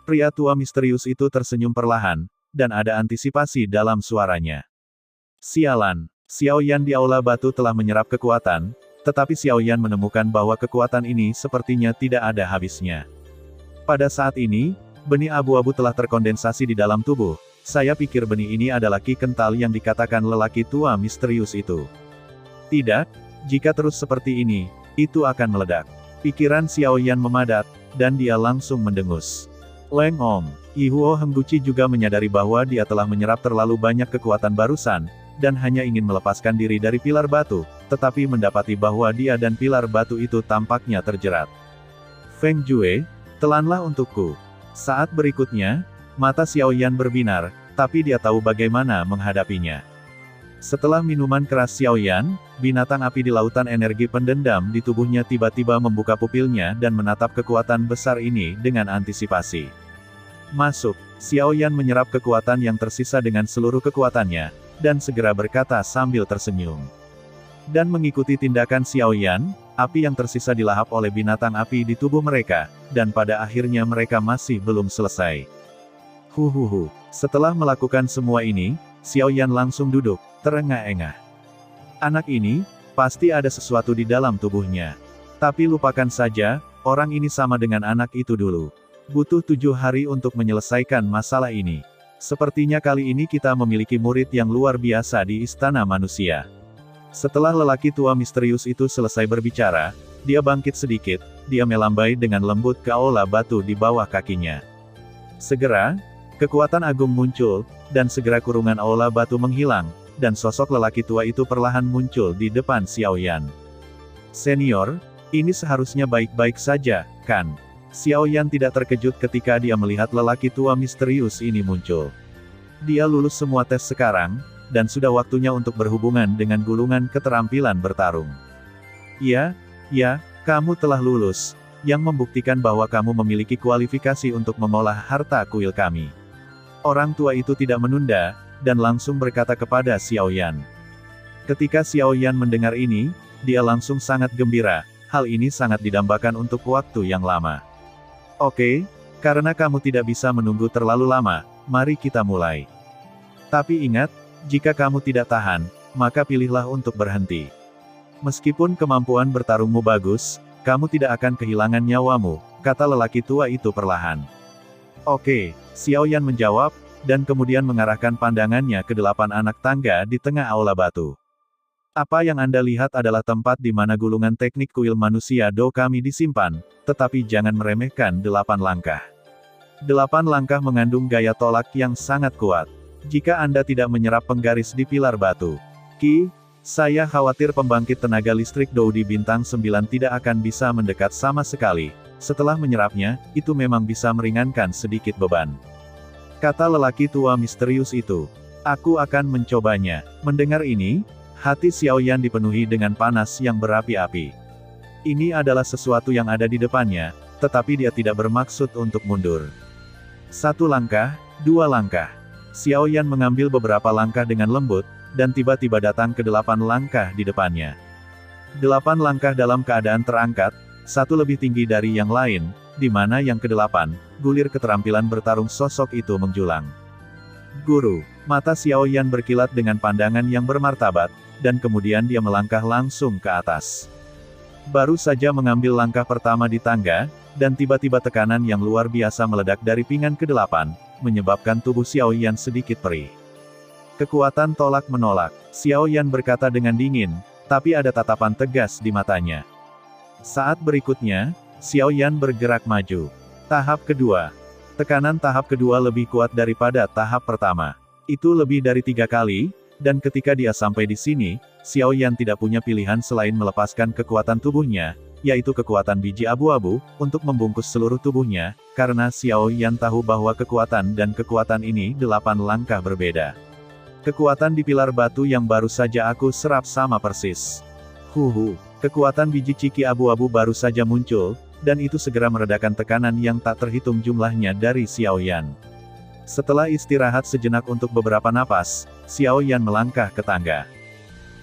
Speaker 1: Pria tua misterius itu tersenyum perlahan, dan ada antisipasi dalam suaranya. Sialan, Xiao Yan di Aula Batu telah menyerap kekuatan, tetapi Xiao Yan menemukan bahwa kekuatan ini sepertinya tidak ada habisnya. Pada saat ini, benih abu-abu telah terkondensasi di dalam tubuh. Saya pikir benih ini adalah Qi kental yang dikatakan lelaki tua misterius itu. Tidak, jika terus seperti ini, itu akan meledak. Pikiran Xiao Yan memadat, dan dia langsung mendengus. Leng Om, Yihuo Hengguchi juga menyadari bahwa dia telah menyerap terlalu banyak kekuatan barusan, dan hanya ingin melepaskan diri dari pilar batu, tetapi mendapati bahwa dia dan pilar batu itu tampaknya terjerat. Feng Jue, telanlah untukku. Saat berikutnya, mata Xiao Yan berbinar, tapi dia tahu bagaimana menghadapinya. Setelah minuman keras Xiao Yan, binatang api di lautan energi pendendam di tubuhnya tiba-tiba membuka pupilnya dan menatap kekuatan besar ini dengan antisipasi. Masuk, Xiao Yan menyerap kekuatan yang tersisa dengan seluruh kekuatannya, dan segera berkata sambil tersenyum. Dan mengikuti tindakan Xiao Yan, api yang tersisa dilahap oleh binatang api di tubuh mereka, dan pada akhirnya mereka masih belum selesai. Huhuhu. Setelah melakukan semua ini, Xiao Yan langsung duduk, terengah-engah. Anak ini, pasti ada sesuatu di dalam tubuhnya. Tapi lupakan saja, orang ini sama dengan anak itu dulu. Butuh 7 hari untuk menyelesaikan masalah ini. Sepertinya kali ini kita memiliki murid yang luar biasa di istana manusia. Setelah lelaki tua misterius itu selesai berbicara, dia bangkit sedikit, dia melambai dengan lembut ke aula batu di bawah kakinya. Segera, kekuatan agung muncul, dan segera kurungan aula batu menghilang, dan sosok lelaki tua itu perlahan muncul di depan Xiao Yan. Senior, ini seharusnya baik-baik saja, kan? Xiao Yan tidak terkejut ketika dia melihat lelaki tua misterius ini muncul. Dia lulus semua tes sekarang, dan sudah waktunya untuk berhubungan dengan gulungan keterampilan bertarung. Ya, kamu telah lulus, yang membuktikan bahwa kamu memiliki kualifikasi untuk mengolah harta kuil kami. Orang tua itu tidak menunda, dan langsung berkata kepada Xiao Yan. Ketika Xiao Yan mendengar ini, dia langsung sangat gembira, hal ini sangat didambakan untuk waktu yang lama. Oke, karena kamu tidak bisa menunggu terlalu lama, mari kita mulai. Tapi ingat, jika kamu tidak tahan, maka pilihlah untuk berhenti. Meskipun kemampuan bertarungmu bagus, kamu tidak akan kehilangan nyawamu, kata lelaki tua itu perlahan. Oke, Xiao Yan menjawab, dan kemudian mengarahkan pandangannya ke 8 anak tangga di tengah aula batu. Apa yang Anda lihat adalah tempat di mana gulungan teknik kuil manusia Dou kami disimpan, tetapi jangan meremehkan 8 langkah. 8 langkah mengandung gaya tolak yang sangat kuat. Jika Anda tidak menyerap penggaris di pilar batu Qi, saya khawatir pembangkit tenaga listrik Dou di bintang 9 tidak akan bisa mendekat sama sekali. Setelah menyerapnya, itu memang bisa meringankan sedikit beban. Kata lelaki tua misterius itu. Aku akan mencobanya. Mendengar ini, hati Xiao Yan dipenuhi dengan panas yang berapi-api. Ini adalah sesuatu yang ada di depannya, tetapi dia tidak bermaksud untuk mundur. 1 langkah, 2 langkah. Xiao Yan mengambil beberapa langkah dengan lembut, dan tiba-tiba datang ke 8 langkah di depannya. 8 langkah dalam keadaan terangkat, 1 lebih tinggi dari yang lain, di mana yang ke-8, gulir keterampilan bertarung sosok itu menjulang. Guru, mata Xiao Yan berkilat dengan pandangan yang bermartabat, dan kemudian dia melangkah langsung ke atas. Baru saja mengambil langkah pertama di tangga, dan tiba-tiba tekanan yang luar biasa meledak dari pinggan ke-8, menyebabkan tubuh Xiao Yan sedikit perih. Kekuatan tolak menolak, Xiao Yan berkata dengan dingin, tapi ada tatapan tegas di matanya. Saat berikutnya, Xiao Yan bergerak maju. Tahap kedua. Tekanan tahap kedua lebih kuat daripada tahap pertama. Itu lebih dari 3 kali, dan ketika dia sampai di sini, Xiao Yan tidak punya pilihan selain melepaskan kekuatan tubuhnya, yaitu kekuatan biji abu-abu, untuk membungkus seluruh tubuhnya, karena Xiao Yan tahu bahwa kekuatan dan kekuatan ini 8 langkah berbeda. Kekuatan di pilar batu yang baru saja aku serap sama persis. Kekuatan biji ciki abu-abu baru saja muncul, dan itu segera meredakan tekanan yang tak terhitung jumlahnya dari Xiao Yan. Setelah istirahat sejenak untuk beberapa napas, Xiao Yan melangkah ke tangga.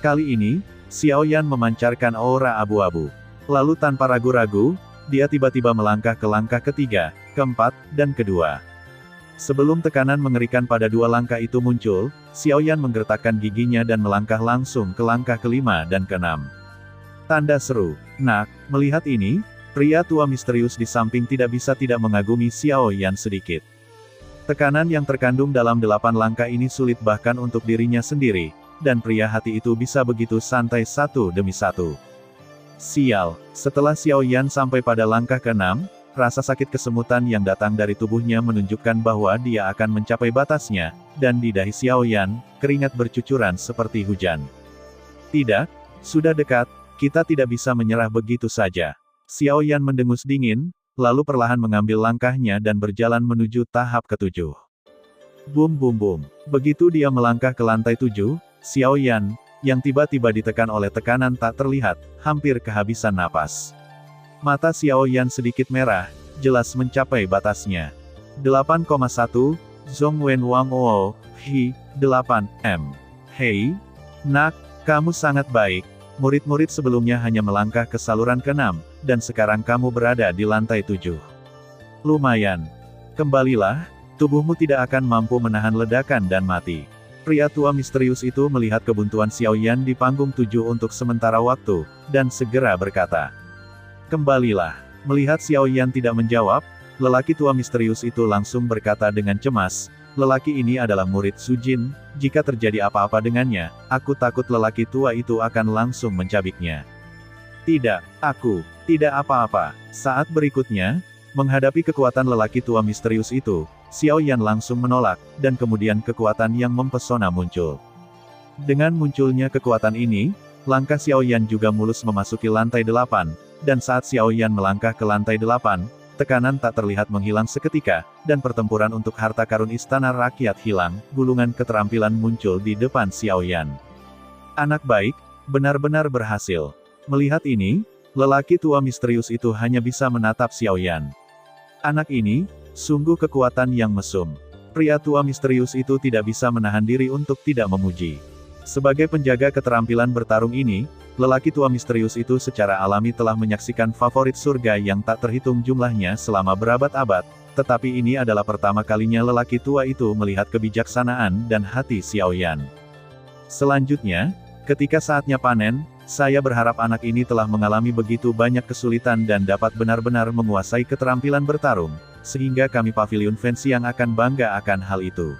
Speaker 1: Kali ini, Xiao Yan memancarkan aura abu-abu. Lalu tanpa ragu-ragu, dia tiba-tiba melangkah ke langkah ketiga, keempat, dan kedua. Sebelum tekanan mengerikan pada 2 langkah itu muncul, Xiao Yan menggertakkan giginya dan melangkah langsung ke langkah kelima dan keenam. Tanda seru. Nak, melihat ini, pria tua misterius di samping tidak bisa tidak mengagumi Xiao Yan sedikit. Tekanan yang terkandung dalam 8 langkah ini sulit bahkan untuk dirinya sendiri, dan pria hati itu bisa begitu santai satu demi satu. Sial, setelah Xiao Yan sampai pada langkah ke-6, rasa sakit kesemutan yang datang dari tubuhnya menunjukkan bahwa dia akan mencapai batasnya, dan di dahi Xiao Yan, keringat bercucuran seperti hujan. Tidak, sudah dekat, kita tidak bisa menyerah begitu saja. Xiao Yan mendengus dingin, lalu perlahan mengambil langkahnya dan berjalan menuju tahap ke-7. Bum bum bum. Begitu dia melangkah ke lantai 7, Xiao Yan, yang tiba-tiba ditekan oleh tekanan tak terlihat, hampir kehabisan napas. Mata Xiao Yan sedikit merah, jelas mencapai batasnya. 8,1, Zhong Wen Wang Oo, Hi, 8, Hei, nak, kamu sangat baik. Murid-murid sebelumnya hanya melangkah ke saluran ke-6, dan sekarang kamu berada di lantai 7. Lumayan. Kembalilah, tubuhmu tidak akan mampu menahan ledakan dan mati. Pria tua misterius itu melihat kebuntuan Xiao Yan di panggung 7 untuk sementara waktu, dan segera berkata. Kembalilah. Melihat Xiao Yan tidak menjawab, lelaki tua misterius itu langsung berkata dengan cemas, lelaki ini adalah murid Su Jin, jika terjadi apa-apa dengannya, aku takut lelaki tua itu akan langsung mencabiknya. Tidak, aku tidak apa-apa. Saat berikutnya, menghadapi kekuatan lelaki tua misterius itu, Xiao Yan langsung menolak, dan kemudian kekuatan yang mempesona muncul. Dengan munculnya kekuatan ini, langkah Xiao Yan juga mulus memasuki lantai 8, dan saat Xiao Yan melangkah ke lantai 8, tekanan tak terlihat menghilang seketika, dan pertempuran untuk harta karun istana rakyat hilang, gulungan keterampilan muncul di depan Xiao Yan. Anak baik, benar-benar berhasil. Melihat ini, lelaki tua misterius itu hanya bisa menatap Xiao Yan. Anak ini, sungguh kekuatan yang mesum. Pria tua misterius itu tidak bisa menahan diri untuk tidak memuji. Sebagai penjaga keterampilan bertarung ini, lelaki tua misterius itu secara alami telah menyaksikan favorit surga yang tak terhitung jumlahnya selama berabad-abad, tetapi ini adalah pertama kalinya lelaki tua itu melihat kebijaksanaan dan hati Xiao Yan. Selanjutnya, ketika saatnya panen, saya berharap anak ini telah mengalami begitu banyak kesulitan dan dapat benar-benar menguasai keterampilan bertarung, sehingga kami Pavilion Fans yang akan bangga akan hal itu.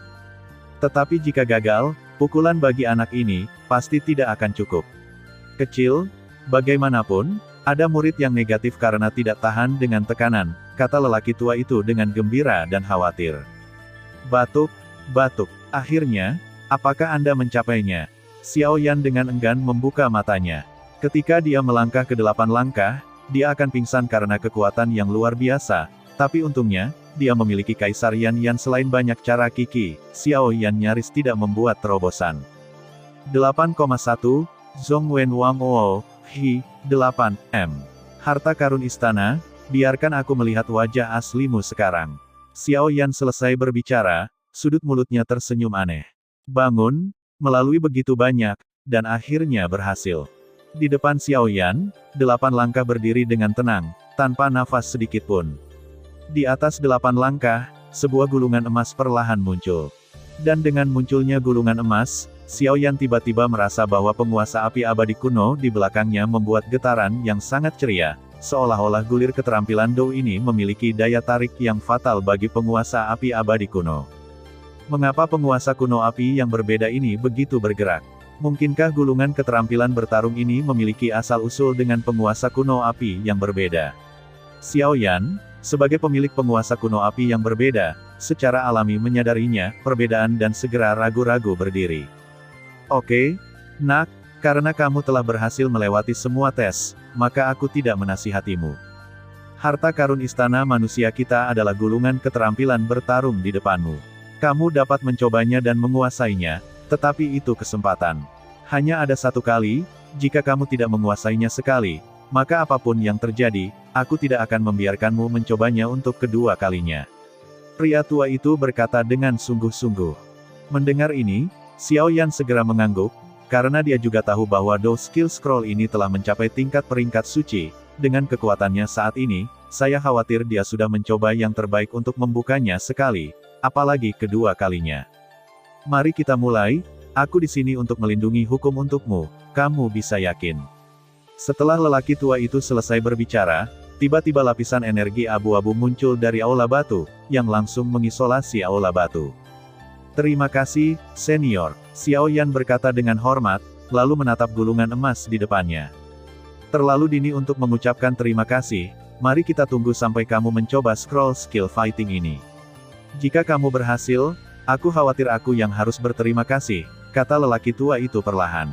Speaker 1: Tetapi jika gagal, pukulan bagi anak ini, pasti tidak akan cukup. Kecil, bagaimanapun, ada murid yang negatif karena tidak tahan dengan tekanan, kata lelaki tua itu dengan gembira dan khawatir. Batuk, batuk. Akhirnya, apakah Anda mencapainya? Xiao Yan dengan enggan membuka matanya. Ketika dia melangkah ke 8 langkah, dia akan pingsan karena kekuatan yang luar biasa, tapi untungnya, dia memiliki Kaisar Yan yang selain banyak cara kiki, Xiao Yan nyaris tidak membuat terobosan. 8,1, Zhong Wen Wang Oo, Hi, 8, Harta karun istana, biarkan aku melihat wajah aslimu sekarang. Xiao Yan selesai berbicara, sudut mulutnya tersenyum aneh. Bangun, melalui begitu banyak, dan akhirnya berhasil. Di depan Xiao Yan, 8 langkah berdiri dengan tenang, tanpa nafas sedikit pun. Di atas 8 langkah, sebuah gulungan emas perlahan muncul. Dan dengan munculnya gulungan emas, Xiao Yan tiba-tiba merasa bahwa penguasa api abadi kuno di belakangnya membuat getaran yang sangat ceria, seolah-olah gulir keterampilan Dou ini memiliki daya tarik yang fatal bagi penguasa api abadi kuno. Mengapa penguasa kuno api yang berbeda ini begitu bergerak? Mungkinkah gulungan keterampilan bertarung ini memiliki asal-usul dengan penguasa kuno api yang berbeda? Xiao Yan, sebagai pemilik penguasa kuno api yang berbeda, secara alami menyadarinya, perbedaan dan segera ragu-ragu berdiri. Oke, nak, karena kamu telah berhasil melewati semua tes, maka aku tidak menasihatimu. Harta karun istana manusia kita adalah gulungan keterampilan bertarung di depanmu. Kamu dapat mencobanya dan menguasainya, tetapi itu kesempatan. Hanya ada satu kali, jika kamu tidak menguasainya sekali, maka apapun yang terjadi, aku tidak akan membiarkanmu mencobanya untuk kedua kalinya. Pria tua itu berkata dengan sungguh-sungguh. Mendengar ini, Xiao Yan segera mengangguk, karena dia juga tahu bahwa Do Skill Scroll ini telah mencapai tingkat peringkat suci. Dengan kekuatannya saat ini, saya khawatir dia sudah mencoba yang terbaik untuk membukanya sekali, apalagi kedua kalinya. Mari kita mulai, aku di sini untuk melindungi hukum untukmu, kamu bisa yakin. Setelah lelaki tua itu selesai berbicara, tiba-tiba lapisan energi abu-abu muncul dari aula batu, yang langsung mengisolasi aula batu. Terima kasih, senior, Xiao Yan berkata dengan hormat, lalu menatap gulungan emas di depannya. Terlalu dini untuk mengucapkan terima kasih, mari kita tunggu sampai kamu mencoba scroll skill fighting ini. Jika kamu berhasil, aku khawatir aku yang harus berterima kasih, kata lelaki tua itu perlahan.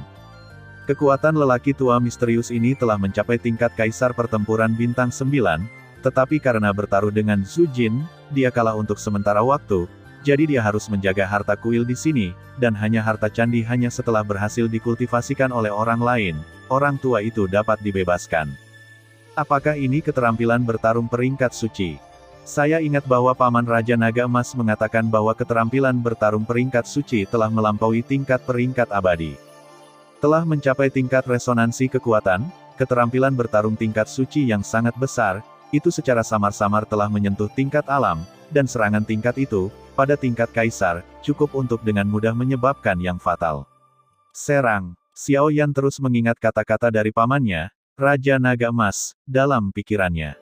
Speaker 1: Kekuatan lelaki tua misterius ini telah mencapai tingkat kaisar pertempuran bintang 9, tetapi karena bertaruh dengan Zhu Jin, dia kalah untuk sementara waktu, jadi dia harus menjaga harta kuil di sini, dan hanya harta candi hanya setelah berhasil dikultivasikan oleh orang lain, orang tua itu dapat dibebaskan. Apakah ini keterampilan bertarung peringkat suci? Saya ingat bahwa Paman Raja Naga Emas mengatakan bahwa keterampilan bertarung peringkat suci telah melampaui tingkat peringkat abadi. Telah mencapai tingkat resonansi kekuatan, keterampilan bertarung tingkat suci yang sangat besar, itu secara samar-samar telah menyentuh tingkat alam, dan serangan tingkat itu, pada tingkat kaisar, cukup untuk dengan mudah menyebabkan yang fatal. Serang. Xiao Yan terus mengingat kata-kata dari pamannya, Raja Naga Emas, dalam pikirannya.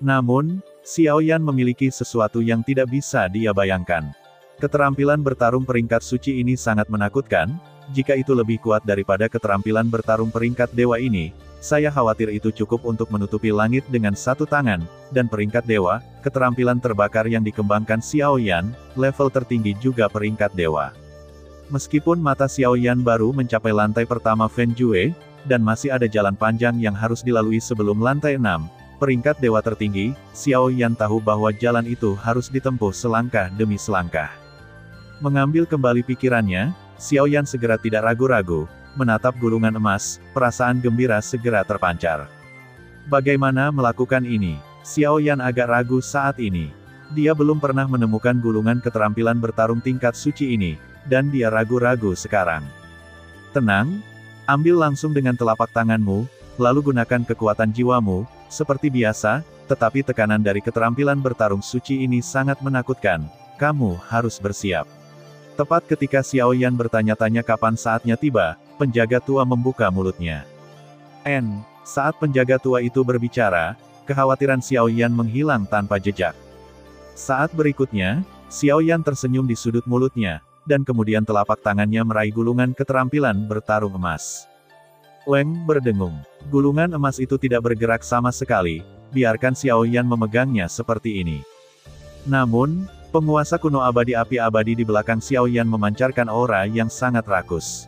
Speaker 1: Namun, Xiao Yan memiliki sesuatu yang tidak bisa dia bayangkan. Keterampilan bertarung peringkat suci ini sangat menakutkan, jika itu lebih kuat daripada keterampilan bertarung peringkat dewa ini, saya khawatir itu cukup untuk menutupi langit dengan satu tangan, dan peringkat dewa, keterampilan terbakar yang dikembangkan Xiao Yan, level tertinggi juga peringkat dewa. Meskipun mata Xiao Yan baru mencapai lantai pertama Fen Jue, dan masih ada jalan panjang yang harus dilalui sebelum lantai 6, peringkat dewa tertinggi, Xiao Yan tahu bahwa jalan itu harus ditempuh selangkah demi selangkah. Mengambil kembali pikirannya, Xiao Yan segera tidak ragu-ragu, menatap gulungan emas, perasaan gembira segera terpancar. Bagaimana melakukan ini? Xiao Yan agak ragu saat ini. Dia belum pernah menemukan gulungan keterampilan bertarung tingkat suci ini, dan dia ragu-ragu sekarang. Tenang, ambil langsung dengan telapak tanganmu, lalu gunakan kekuatan jiwamu, seperti biasa, tetapi tekanan dari keterampilan bertarung suci ini sangat menakutkan, kamu harus bersiap. Tepat ketika Xiao Yan bertanya-tanya kapan saatnya tiba, penjaga tua membuka mulutnya. Saat penjaga tua itu berbicara, kekhawatiran Xiao Yan menghilang tanpa jejak. Saat berikutnya, Xiao Yan tersenyum di sudut mulutnya, dan kemudian telapak tangannya meraih gulungan keterampilan bertarung emas. Weng berdengung. Gulungan emas itu tidak bergerak sama sekali, biarkan Xiao Yan memegangnya seperti ini. Namun, penguasa kuno abadi api abadi di belakang Xiao Yan memancarkan aura yang sangat rakus.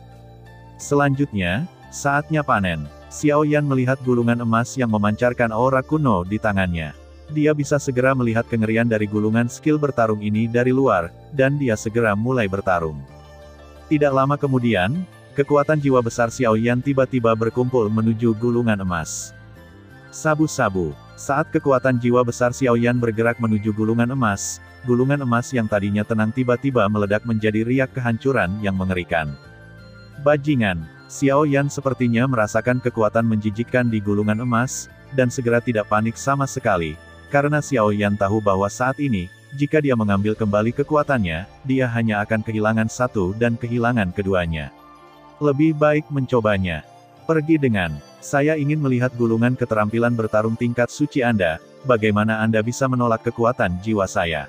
Speaker 1: Selanjutnya, saatnya panen. Xiao Yan melihat gulungan emas yang memancarkan aura kuno di tangannya. Dia bisa segera melihat kengerian dari gulungan skill bertarung ini dari luar, dan dia segera mulai bertarung. Tidak lama kemudian, kekuatan jiwa besar Xiao Yan tiba-tiba berkumpul menuju gulungan emas. Sabu-sabu. Saat kekuatan jiwa besar Xiao Yan bergerak menuju gulungan emas yang tadinya tenang tiba-tiba meledak menjadi riak kehancuran yang mengerikan. Bajingan. Xiao Yan sepertinya merasakan kekuatan menjijikkan di gulungan emas, dan segera tidak panik sama sekali. Karena Xiao Yan tahu bahwa saat ini, jika dia mengambil kembali kekuatannya, dia hanya akan kehilangan satu dan kehilangan keduanya. Lebih baik mencobanya. Pergi dengan, saya ingin melihat gulungan keterampilan bertarung tingkat suci Anda, bagaimana Anda bisa menolak kekuatan jiwa saya.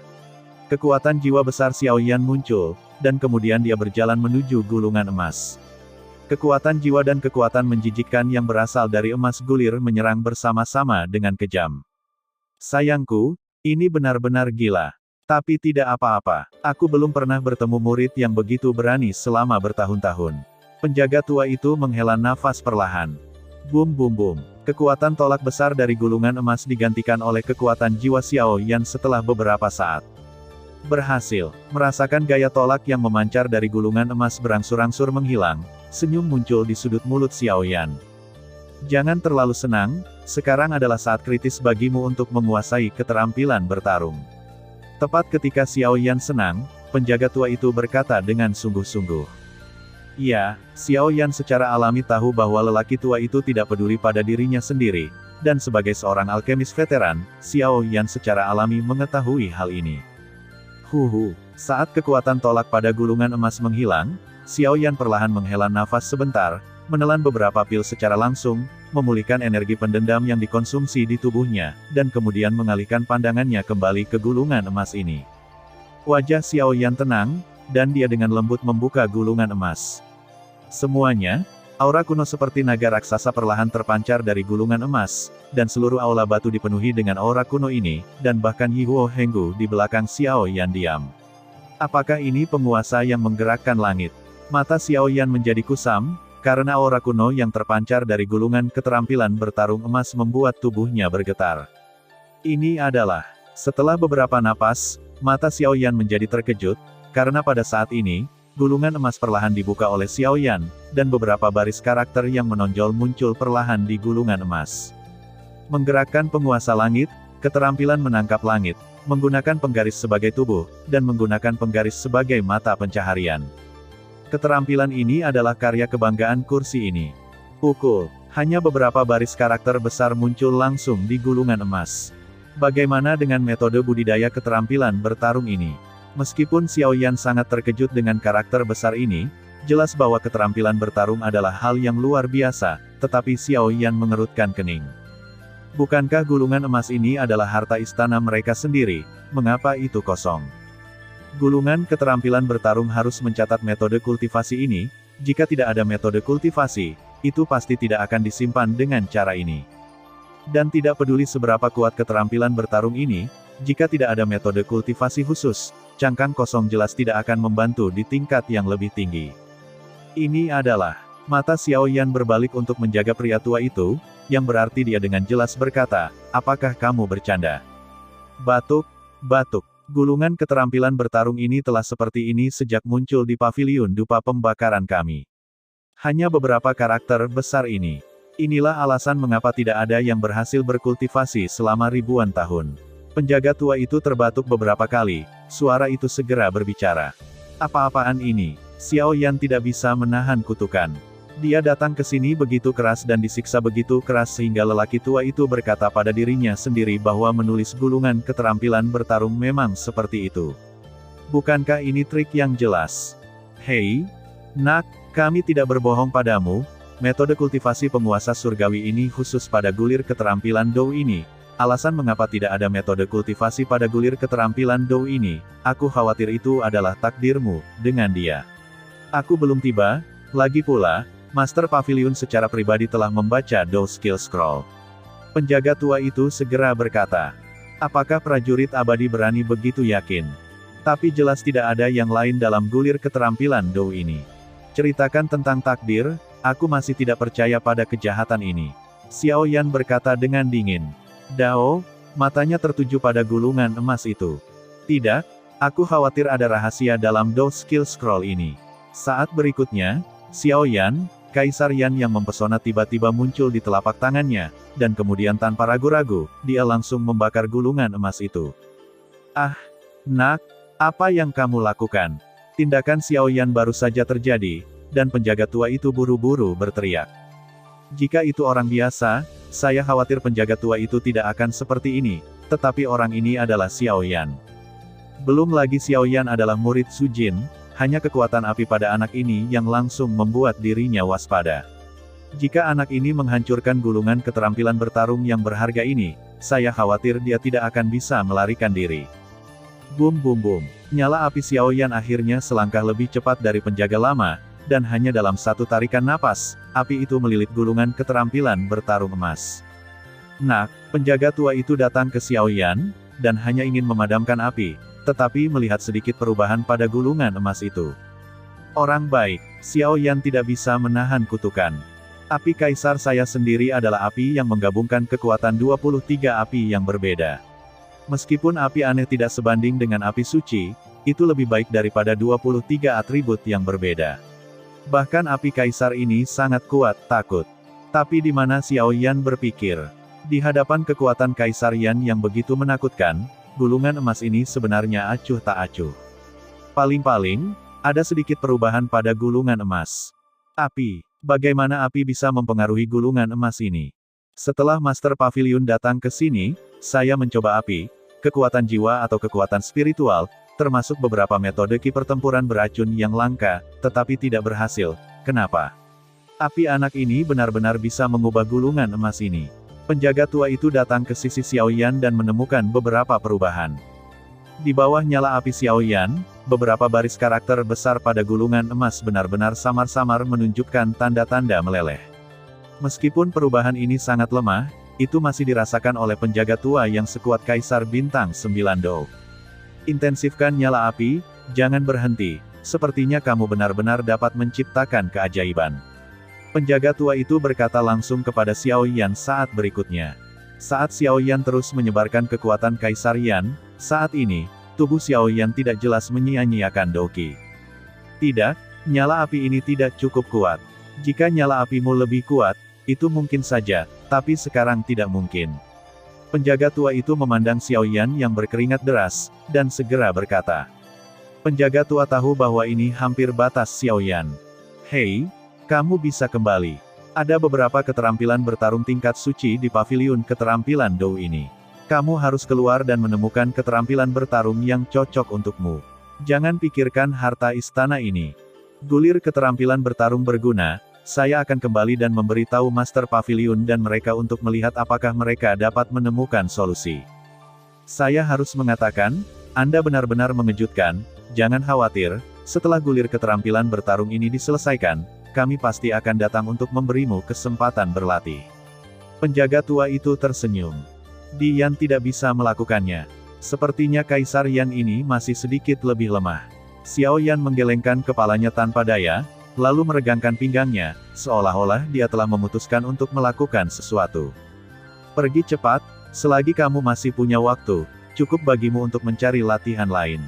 Speaker 1: Kekuatan jiwa besar Xiao Yan muncul, dan kemudian dia berjalan menuju gulungan emas. Kekuatan jiwa dan kekuatan menjijikkan yang berasal dari emas gulir menyerang bersama-sama dengan kejam. Sayangku, ini benar-benar gila. Tapi tidak apa-apa, aku belum pernah bertemu murid yang begitu berani selama bertahun-tahun. Penjaga tua itu menghela nafas perlahan. Bum bum bum. Kekuatan tolak besar dari gulungan emas digantikan oleh kekuatan jiwa Xiao Yan setelah beberapa saat. Berhasil, merasakan gaya tolak yang memancar dari gulungan emas berangsur-angsur menghilang, senyum muncul di sudut mulut Xiao Yan. Jangan terlalu senang, sekarang adalah saat kritis bagimu untuk menguasai keterampilan bertarung. Tepat ketika Xiao Yan senang, penjaga tua itu berkata dengan sungguh-sungguh. Ya, Xiao Yan secara alami tahu bahwa lelaki tua itu tidak peduli pada dirinya sendiri, dan sebagai seorang alkemis veteran, Xiao Yan secara alami mengetahui hal ini. Saat kekuatan tolak pada gulungan emas menghilang, Xiao Yan perlahan menghela nafas sebentar, menelan beberapa pil secara langsung, memulihkan energi pendendam yang dikonsumsi di tubuhnya, dan kemudian mengalihkan pandangannya kembali ke gulungan emas ini. Wajah Xiao Yan tenang, dan dia dengan lembut membuka gulungan emas. Semuanya, aura kuno seperti naga raksasa perlahan terpancar dari gulungan emas, dan seluruh aula batu dipenuhi dengan aura kuno ini, dan bahkan Yihuo Henggu di belakang Xiao Yan diam. Apakah ini penguasa yang menggerakkan langit? Mata Xiao Yan menjadi kusam, karena aura kuno yang terpancar dari gulungan keterampilan bertarung emas membuat tubuhnya bergetar. Ini adalah, setelah beberapa napas, mata Xiao Yan menjadi terkejut, karena pada saat ini, gulungan emas perlahan dibuka oleh Xiao Yan, dan beberapa baris karakter yang menonjol muncul perlahan di gulungan emas. Menggerakkan penguasa langit, keterampilan menangkap langit, menggunakan penggaris sebagai tubuh, dan menggunakan penggaris sebagai mata pencaharian. Keterampilan ini adalah karya kebanggaan kursi ini. Pukul, hanya beberapa baris karakter besar muncul langsung di gulungan emas. Bagaimana dengan metode budidaya keterampilan bertarung ini? Meskipun Xiao Yan sangat terkejut dengan karakter besar ini, jelas bahwa keterampilan bertarung adalah hal yang luar biasa, tetapi Xiao Yan mengerutkan kening. Bukankah gulungan emas ini adalah harta istana mereka sendiri, mengapa itu kosong? Gulungan keterampilan bertarung harus mencatat metode kultivasi ini, jika tidak ada metode kultivasi, itu pasti tidak akan disimpan dengan cara ini. Dan tidak peduli seberapa kuat keterampilan bertarung ini, jika tidak ada metode kultivasi khusus, cangkang kosong jelas tidak akan membantu di tingkat yang lebih tinggi. Ini adalah, mata Xiao Yan berbalik untuk menjaga pria tua itu, yang berarti dia dengan jelas berkata, apakah kamu bercanda? Batuk, gulungan keterampilan bertarung ini telah seperti ini sejak muncul di paviliun dupa pembakaran kami. Hanya beberapa karakter besar ini. Inilah alasan mengapa tidak ada yang berhasil berkultivasi selama ribuan tahun. Penjaga tua itu terbatuk beberapa kali, suara itu segera berbicara. Apa-apaan ini? Xiao Yan tidak bisa menahan kutukan. Dia datang ke sini begitu keras dan disiksa begitu keras sehingga lelaki tua itu berkata pada dirinya sendiri bahwa menulis gulungan keterampilan bertarung memang seperti itu. Bukankah ini trik yang jelas? Hei, nak, kami tidak berbohong padamu, metode kultivasi penguasa surgawi ini khusus pada gulir keterampilan Dou ini. Alasan mengapa tidak ada metode kultivasi pada gulir keterampilan Dou ini, aku khawatir itu adalah takdirmu, dengan dia. Aku belum tiba, lagi pula, Master Pavilion secara pribadi telah membaca Dou Skill Scroll. Penjaga tua itu segera berkata, apakah prajurit abadi berani begitu yakin? Tapi jelas tidak ada yang lain dalam gulir keterampilan Dou ini. Ceritakan tentang takdir, aku masih tidak percaya pada kejahatan ini. Xiao Yan berkata dengan dingin. Dao, matanya tertuju pada gulungan emas itu. Tidak, aku khawatir ada rahasia dalam Dou Skill Scroll ini. Saat berikutnya, Xiao Yan, Kaisar Yan yang mempesona tiba-tiba muncul di telapak tangannya, dan kemudian tanpa ragu-ragu, dia langsung membakar gulungan emas itu. Ah, nak, apa yang kamu lakukan? Tindakan Xiao Yan baru saja terjadi, dan penjaga tua itu buru-buru berteriak. Jika itu orang biasa, saya khawatir penjaga tua itu tidak akan seperti ini, tetapi orang ini adalah Xiao Yan. Belum lagi Xiao Yan adalah murid Su Jin, hanya kekuatan api pada anak ini yang langsung membuat dirinya waspada. Jika anak ini menghancurkan gulungan keterampilan bertarung yang berharga ini, saya khawatir dia tidak akan bisa melarikan diri. Bum bum bum, nyala api Xiao Yan akhirnya selangkah lebih cepat dari penjaga lama, dan hanya dalam satu tarikan napas, api itu melilit gulungan keterampilan bertarung emas. Nak, penjaga tua itu datang ke Xiao Yan, dan hanya ingin memadamkan api, tetapi melihat sedikit perubahan pada gulungan emas itu. Orang baik, Xiao Yan tidak bisa menahan kutukan. Api kaisar saya sendiri adalah api yang menggabungkan kekuatan 23 api yang berbeda. Meskipun api aneh tidak sebanding dengan api suci, itu lebih baik daripada 23 atribut yang berbeda. Bahkan api kaisar ini sangat kuat, takut. Tapi di mana Xiao Yan berpikir? Di hadapan kekuatan kaisar Yan yang begitu menakutkan, gulungan emas ini sebenarnya acuh tak acuh. Paling-paling, ada sedikit perubahan pada gulungan emas. Api. Bagaimana api bisa mempengaruhi gulungan emas ini? Setelah Master Pavilion datang ke sini, saya mencoba api, kekuatan jiwa atau kekuatan spiritual, termasuk beberapa metode ki pertempuran beracun yang langka, tetapi tidak berhasil. Kenapa? Api anak ini benar-benar bisa mengubah gulungan emas ini. Penjaga tua itu datang ke sisi Xiao Yan dan menemukan beberapa perubahan. Di bawah nyala api Xiao Yan, beberapa baris karakter besar pada gulungan emas benar-benar samar-samar menunjukkan tanda-tanda meleleh. Meskipun perubahan ini sangat lemah, itu masih dirasakan oleh penjaga tua yang sekuat Kaisar Bintang 9 Dou. Intensifkan nyala api, jangan berhenti, sepertinya kamu benar-benar dapat menciptakan keajaiban. Penjaga tua itu berkata langsung kepada Xiao Yan saat berikutnya. Saat Xiao Yan terus menyebarkan kekuatan Kaisar Yan, saat ini, tubuh Xiao Yan tidak jelas menyia-nyiakan Doki. Tidak, nyala api ini tidak cukup kuat. Jika nyala apimu lebih kuat, itu mungkin saja, tapi sekarang tidak mungkin. Penjaga tua itu memandang Xiao Yan yang berkeringat deras, dan segera berkata. Penjaga tua tahu bahwa ini hampir batas Xiao Yan. Hei, kamu bisa kembali. Ada beberapa keterampilan bertarung tingkat suci di pavilion keterampilan Dou ini. Kamu harus keluar dan menemukan keterampilan bertarung yang cocok untukmu. Jangan pikirkan harta istana ini. Gulir keterampilan bertarung berguna, saya akan kembali dan memberitahu Master Pavilion dan mereka untuk melihat apakah mereka dapat menemukan solusi. Saya harus mengatakan, Anda benar-benar mengejutkan, jangan khawatir, setelah gulir keterampilan bertarung ini diselesaikan, kami pasti akan datang untuk memberimu kesempatan berlatih. Penjaga tua itu tersenyum. Yan tidak bisa melakukannya. Sepertinya Kaisar Yan ini masih sedikit lebih lemah. Xiao Yan menggelengkan kepalanya tanpa daya, lalu meregangkan pinggangnya, seolah-olah dia telah memutuskan untuk melakukan sesuatu. Pergi cepat, selagi kamu masih punya waktu, cukup bagimu untuk mencari latihan lain.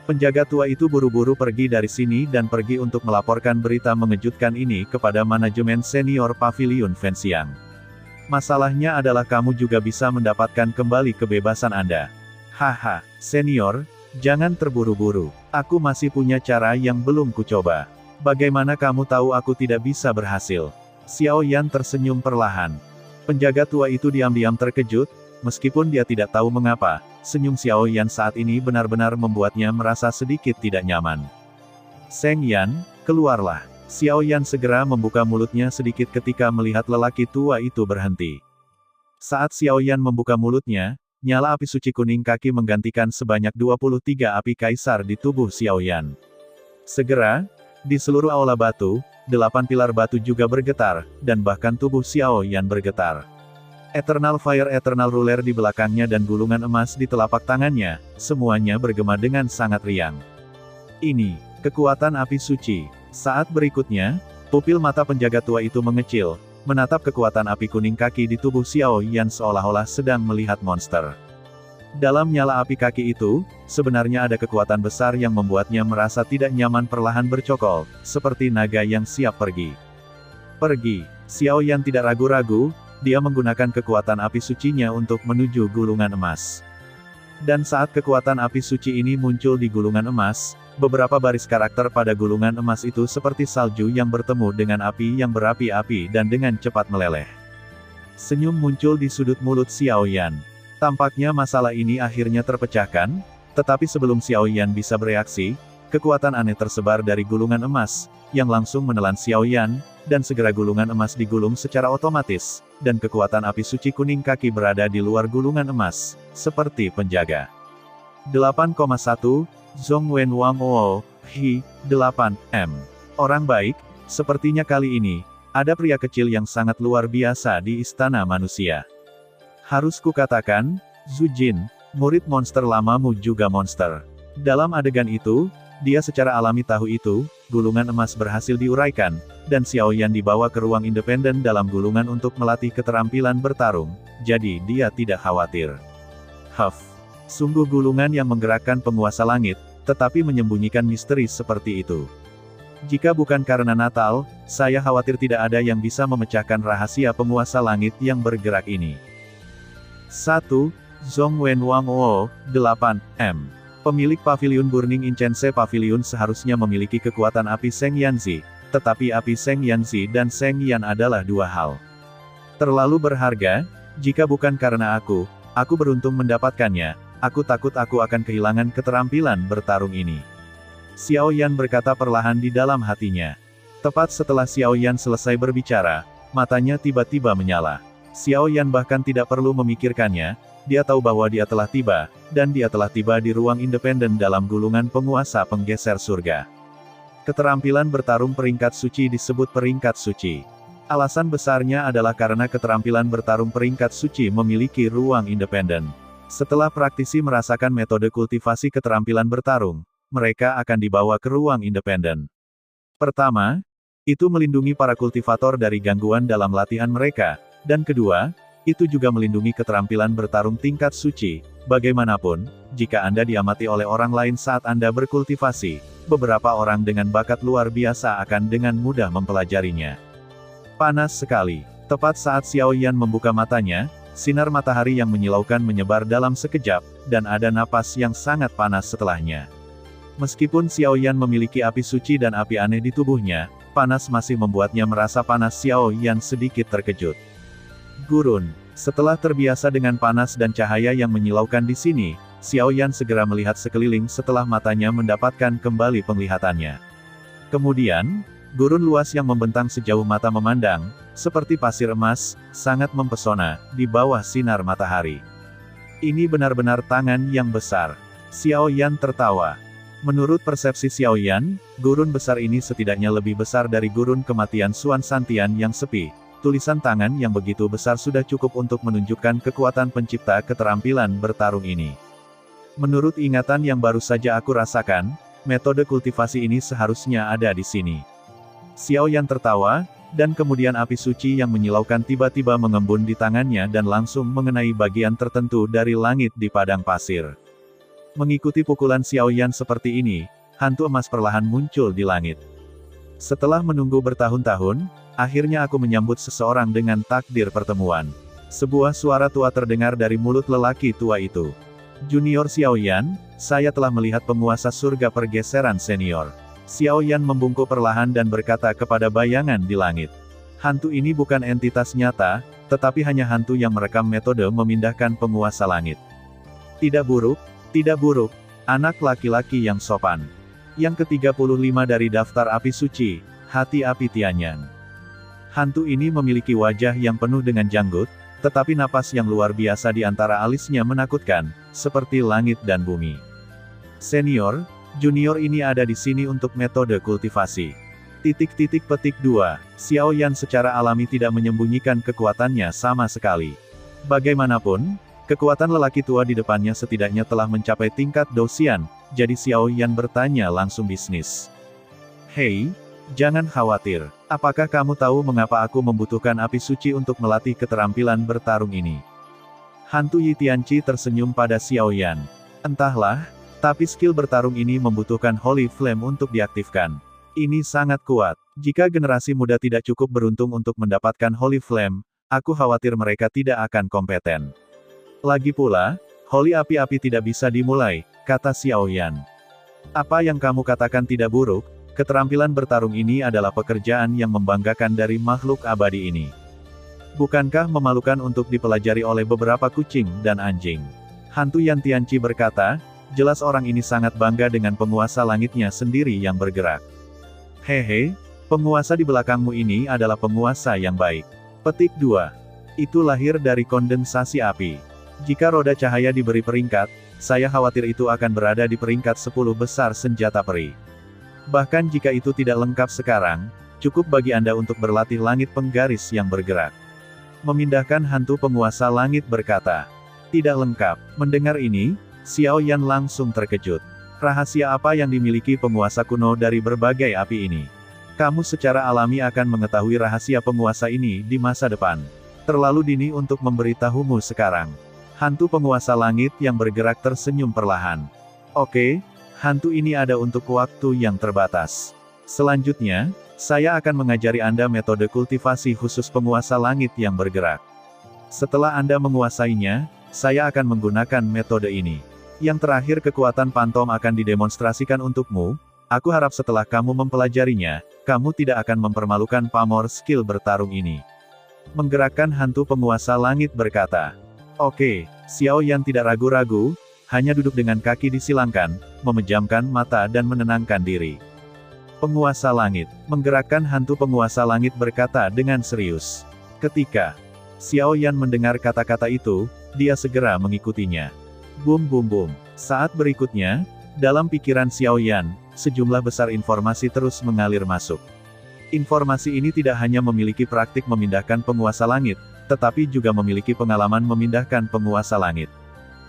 Speaker 1: Penjaga tua itu buru-buru pergi dari sini dan pergi untuk melaporkan berita mengejutkan ini kepada manajemen senior Pavilion Fenxiang. Masalahnya adalah kamu juga bisa mendapatkan kembali kebebasan Anda. Haha, senior, jangan terburu-buru. Aku masih punya cara yang belum kucoba. Bagaimana kamu tahu aku tidak bisa berhasil? Xiao Yan tersenyum perlahan. Penjaga tua itu diam-diam terkejut, meskipun dia tidak tahu mengapa. Senyum Xiao Yan saat ini benar-benar membuatnya merasa sedikit tidak nyaman. Seng Yan, keluarlah. Xiao Yan segera membuka mulutnya sedikit ketika melihat lelaki tua itu berhenti. Saat Xiao Yan membuka mulutnya, nyala api suci kuning kaki menggantikan sebanyak 23 api kaisar di tubuh Xiao Yan. Segera, di seluruh aula batu, 8 pilar batu juga bergetar, dan bahkan tubuh Xiao Yan bergetar. Eternal Fire Eternal Ruler di belakangnya dan gulungan emas di telapak tangannya, semuanya bergema dengan sangat riang. Ini, kekuatan api suci. Saat berikutnya, pupil mata penjaga tua itu mengecil, menatap kekuatan api kuning kaki di tubuh Xiao Yan seolah-olah sedang melihat monster. Dalam nyala api kaki itu, sebenarnya ada kekuatan besar yang membuatnya merasa tidak nyaman perlahan bercokol, seperti naga yang siap pergi. Pergi, Xiao Yan tidak ragu-ragu, dia menggunakan kekuatan api sucinya untuk menuju gulungan emas. Dan saat kekuatan api suci ini muncul di gulungan emas, beberapa baris karakter pada gulungan emas itu seperti salju yang bertemu dengan api yang berapi-api dan dengan cepat meleleh. Senyum muncul di sudut mulut Xiao Yan. Tampaknya masalah ini akhirnya terpecahkan, tetapi sebelum Xiao Yan bisa bereaksi, kekuatan aneh tersebar dari gulungan emas, yang langsung menelan Xiao Yan, dan segera gulungan emas digulung secara otomatis, dan kekuatan api suci kuning kaki berada di luar gulungan emas, seperti penjaga. 8,1, Zhong Wen Wang Oo, Hi, 8, M. Orang baik, sepertinya kali ini, ada pria kecil yang sangat luar biasa di istana manusia. Harus kukatakan, Zhu Jin, murid monster lamamu juga monster. Dalam adegan itu, Dia secara alami tahu itu, gulungan emas berhasil diuraikan, dan Xiao Yan dibawa ke ruang independen dalam gulungan untuk melatih keterampilan bertarung, jadi dia tidak khawatir. Sungguh gulungan yang menggerakkan penguasa langit, tetapi menyembunyikan misteri seperti itu. Jika bukan karena Natal, saya khawatir tidak ada yang bisa memecahkan rahasia penguasa langit yang bergerak ini. 1. Zhongwen Wang Wo, 8 M. Pemilik Paviliun Burning Incense Pavilion seharusnya memiliki kekuatan api Seng Yanzi, tetapi api Seng Yanzi dan Seng Yan adalah dua hal terlalu berharga. Jika bukan karena aku beruntung mendapatkannya, aku takut aku akan kehilangan keterampilan bertarung ini. Xiao Yan berkata perlahan di dalam hatinya. Tepat setelah Xiao Yan selesai berbicara, matanya tiba-tiba menyala. Xiao Yan bahkan tidak perlu memikirkannya, dia tahu bahwa dia telah tiba, dan dia telah tiba di ruang independen dalam gulungan penguasa penggeser surga. Keterampilan bertarung peringkat suci disebut peringkat suci. Alasan besarnya adalah karena keterampilan bertarung peringkat suci memiliki ruang independen. Setelah praktisi merasakan metode kultivasi keterampilan bertarung, mereka akan dibawa ke ruang independen. Pertama, itu melindungi para kultivator dari gangguan dalam latihan mereka, dan kedua, itu juga melindungi keterampilan bertarung tingkat suci. Bagaimanapun, jika Anda diamati oleh orang lain saat Anda berkultivasi, beberapa orang dengan bakat luar biasa akan dengan mudah mempelajarinya. Panas sekali. Tepat saat Xiao Yan membuka matanya, sinar matahari yang menyilaukan menyebar dalam sekejap, dan ada napas yang sangat panas setelahnya. Meskipun Xiao Yan memiliki api suci dan api aneh di tubuhnya, panas masih membuatnya merasa panas. Xiao Yan sedikit terkejut. Gurun. Setelah terbiasa dengan panas dan cahaya yang menyilaukan di sini, Xiao Yan segera melihat sekeliling setelah matanya mendapatkan kembali penglihatannya. Kemudian, gurun luas yang membentang sejauh mata memandang, seperti pasir emas, sangat mempesona, di bawah sinar matahari. Ini benar-benar tangan yang besar. Xiao Yan tertawa. Menurut persepsi Xiao Yan, gurun besar ini setidaknya lebih besar dari gurun kematian Xuan Santian yang sepi. Tulisan tangan yang begitu besar sudah cukup untuk menunjukkan kekuatan pencipta keterampilan bertarung ini. Menurut ingatan yang baru saja aku rasakan, metode kultivasi ini seharusnya ada di sini. Xiao Yan tertawa, dan kemudian api suci yang menyilaukan tiba-tiba mengembun di tangannya dan langsung mengenai bagian tertentu dari langit di padang pasir. Mengikuti pukulan Xiao Yan seperti ini, hantu emas perlahan muncul di langit. Setelah menunggu bertahun-tahun, akhirnya aku menyambut seseorang dengan takdir pertemuan. Sebuah suara tua terdengar dari mulut lelaki tua itu. Junior Xiao Yan, saya telah melihat penguasa surga pergeseran senior. Xiao Yan membungkuk perlahan dan berkata kepada bayangan di langit. Hantu ini bukan entitas nyata, tetapi hanya hantu yang merekam metode memindahkan penguasa langit. Tidak buruk, anak laki-laki yang sopan. Yang ke-35 dari daftar api suci, hati api Tianyan. Hantu ini memiliki wajah yang penuh dengan janggut, tetapi napas yang luar biasa di antara alisnya menakutkan, seperti langit dan bumi. Senior, junior ini ada di sini untuk metode kultivasi. Petik 2. Xiao Yan secara alami tidak menyembunyikan kekuatannya sama sekali. Bagaimanapun, kekuatan lelaki tua di depannya setidaknya telah mencapai tingkat Dosian, jadi Xiao Yan bertanya langsung bisnis. Hei, jangan khawatir. Apakah kamu tahu mengapa aku membutuhkan api suci untuk melatih keterampilan bertarung ini? Hantu Yi Tianqi tersenyum pada Xiao Yan. Entahlah, tapi skill bertarung ini membutuhkan Holy Flame untuk diaktifkan. Ini sangat kuat. Jika generasi muda tidak cukup beruntung untuk mendapatkan Holy Flame, aku khawatir mereka tidak akan kompeten. Lagi pula, Holy Api-Api tidak bisa dimulai, kata Xiao Yan. Apa yang kamu katakan tidak buruk, keterampilan bertarung ini adalah pekerjaan yang membanggakan dari makhluk abadi ini. Bukankah memalukan untuk dipelajari oleh beberapa kucing dan anjing? Hantu Yan Tianqi berkata, jelas orang ini sangat bangga dengan penguasa langitnya sendiri yang bergerak. Hehe, penguasa di belakangmu ini adalah penguasa yang baik. Petik 2. Itu lahir dari kondensasi api. Jika roda cahaya diberi peringkat, saya khawatir itu akan berada di peringkat 10 besar senjata peri. Bahkan jika itu tidak lengkap sekarang, cukup bagi Anda untuk berlatih langit penggaris yang bergerak. Memindahkan hantu penguasa langit berkata. Tidak lengkap. Mendengar ini, Xiao Yan langsung terkejut. Rahasia apa yang dimiliki penguasa kuno dari berbagai api ini? Kamu secara alami akan mengetahui rahasia penguasa ini di masa depan. Terlalu dini untuk memberitahumu sekarang. Hantu penguasa langit yang bergerak tersenyum perlahan. Oke, hantu ini ada untuk waktu yang terbatas. Selanjutnya, saya akan mengajari Anda metode kultivasi khusus penguasa langit yang bergerak. Setelah Anda menguasainya, saya akan menggunakan metode ini. Yang terakhir, kekuatan Phantom akan didemonstrasikan untukmu. Aku harap setelah kamu mempelajarinya, kamu tidak akan mempermalukan pamor skill bertarung ini. Menggerakkan hantu penguasa langit berkata. Oke, Xiao Yan tidak ragu-ragu, hanya duduk dengan kaki disilangkan, memejamkan mata dan menenangkan diri. Penguasa langit, menggerakkan hantu penguasa langit berkata dengan serius. Ketika Xiao Yan mendengar kata-kata itu, dia segera mengikutinya. Bum bum bum. Saat berikutnya, dalam pikiran Xiao Yan, sejumlah besar informasi terus mengalir masuk. Informasi ini tidak hanya memiliki praktik memindahkan penguasa langit, tetapi juga memiliki pengalaman memindahkan penguasa langit.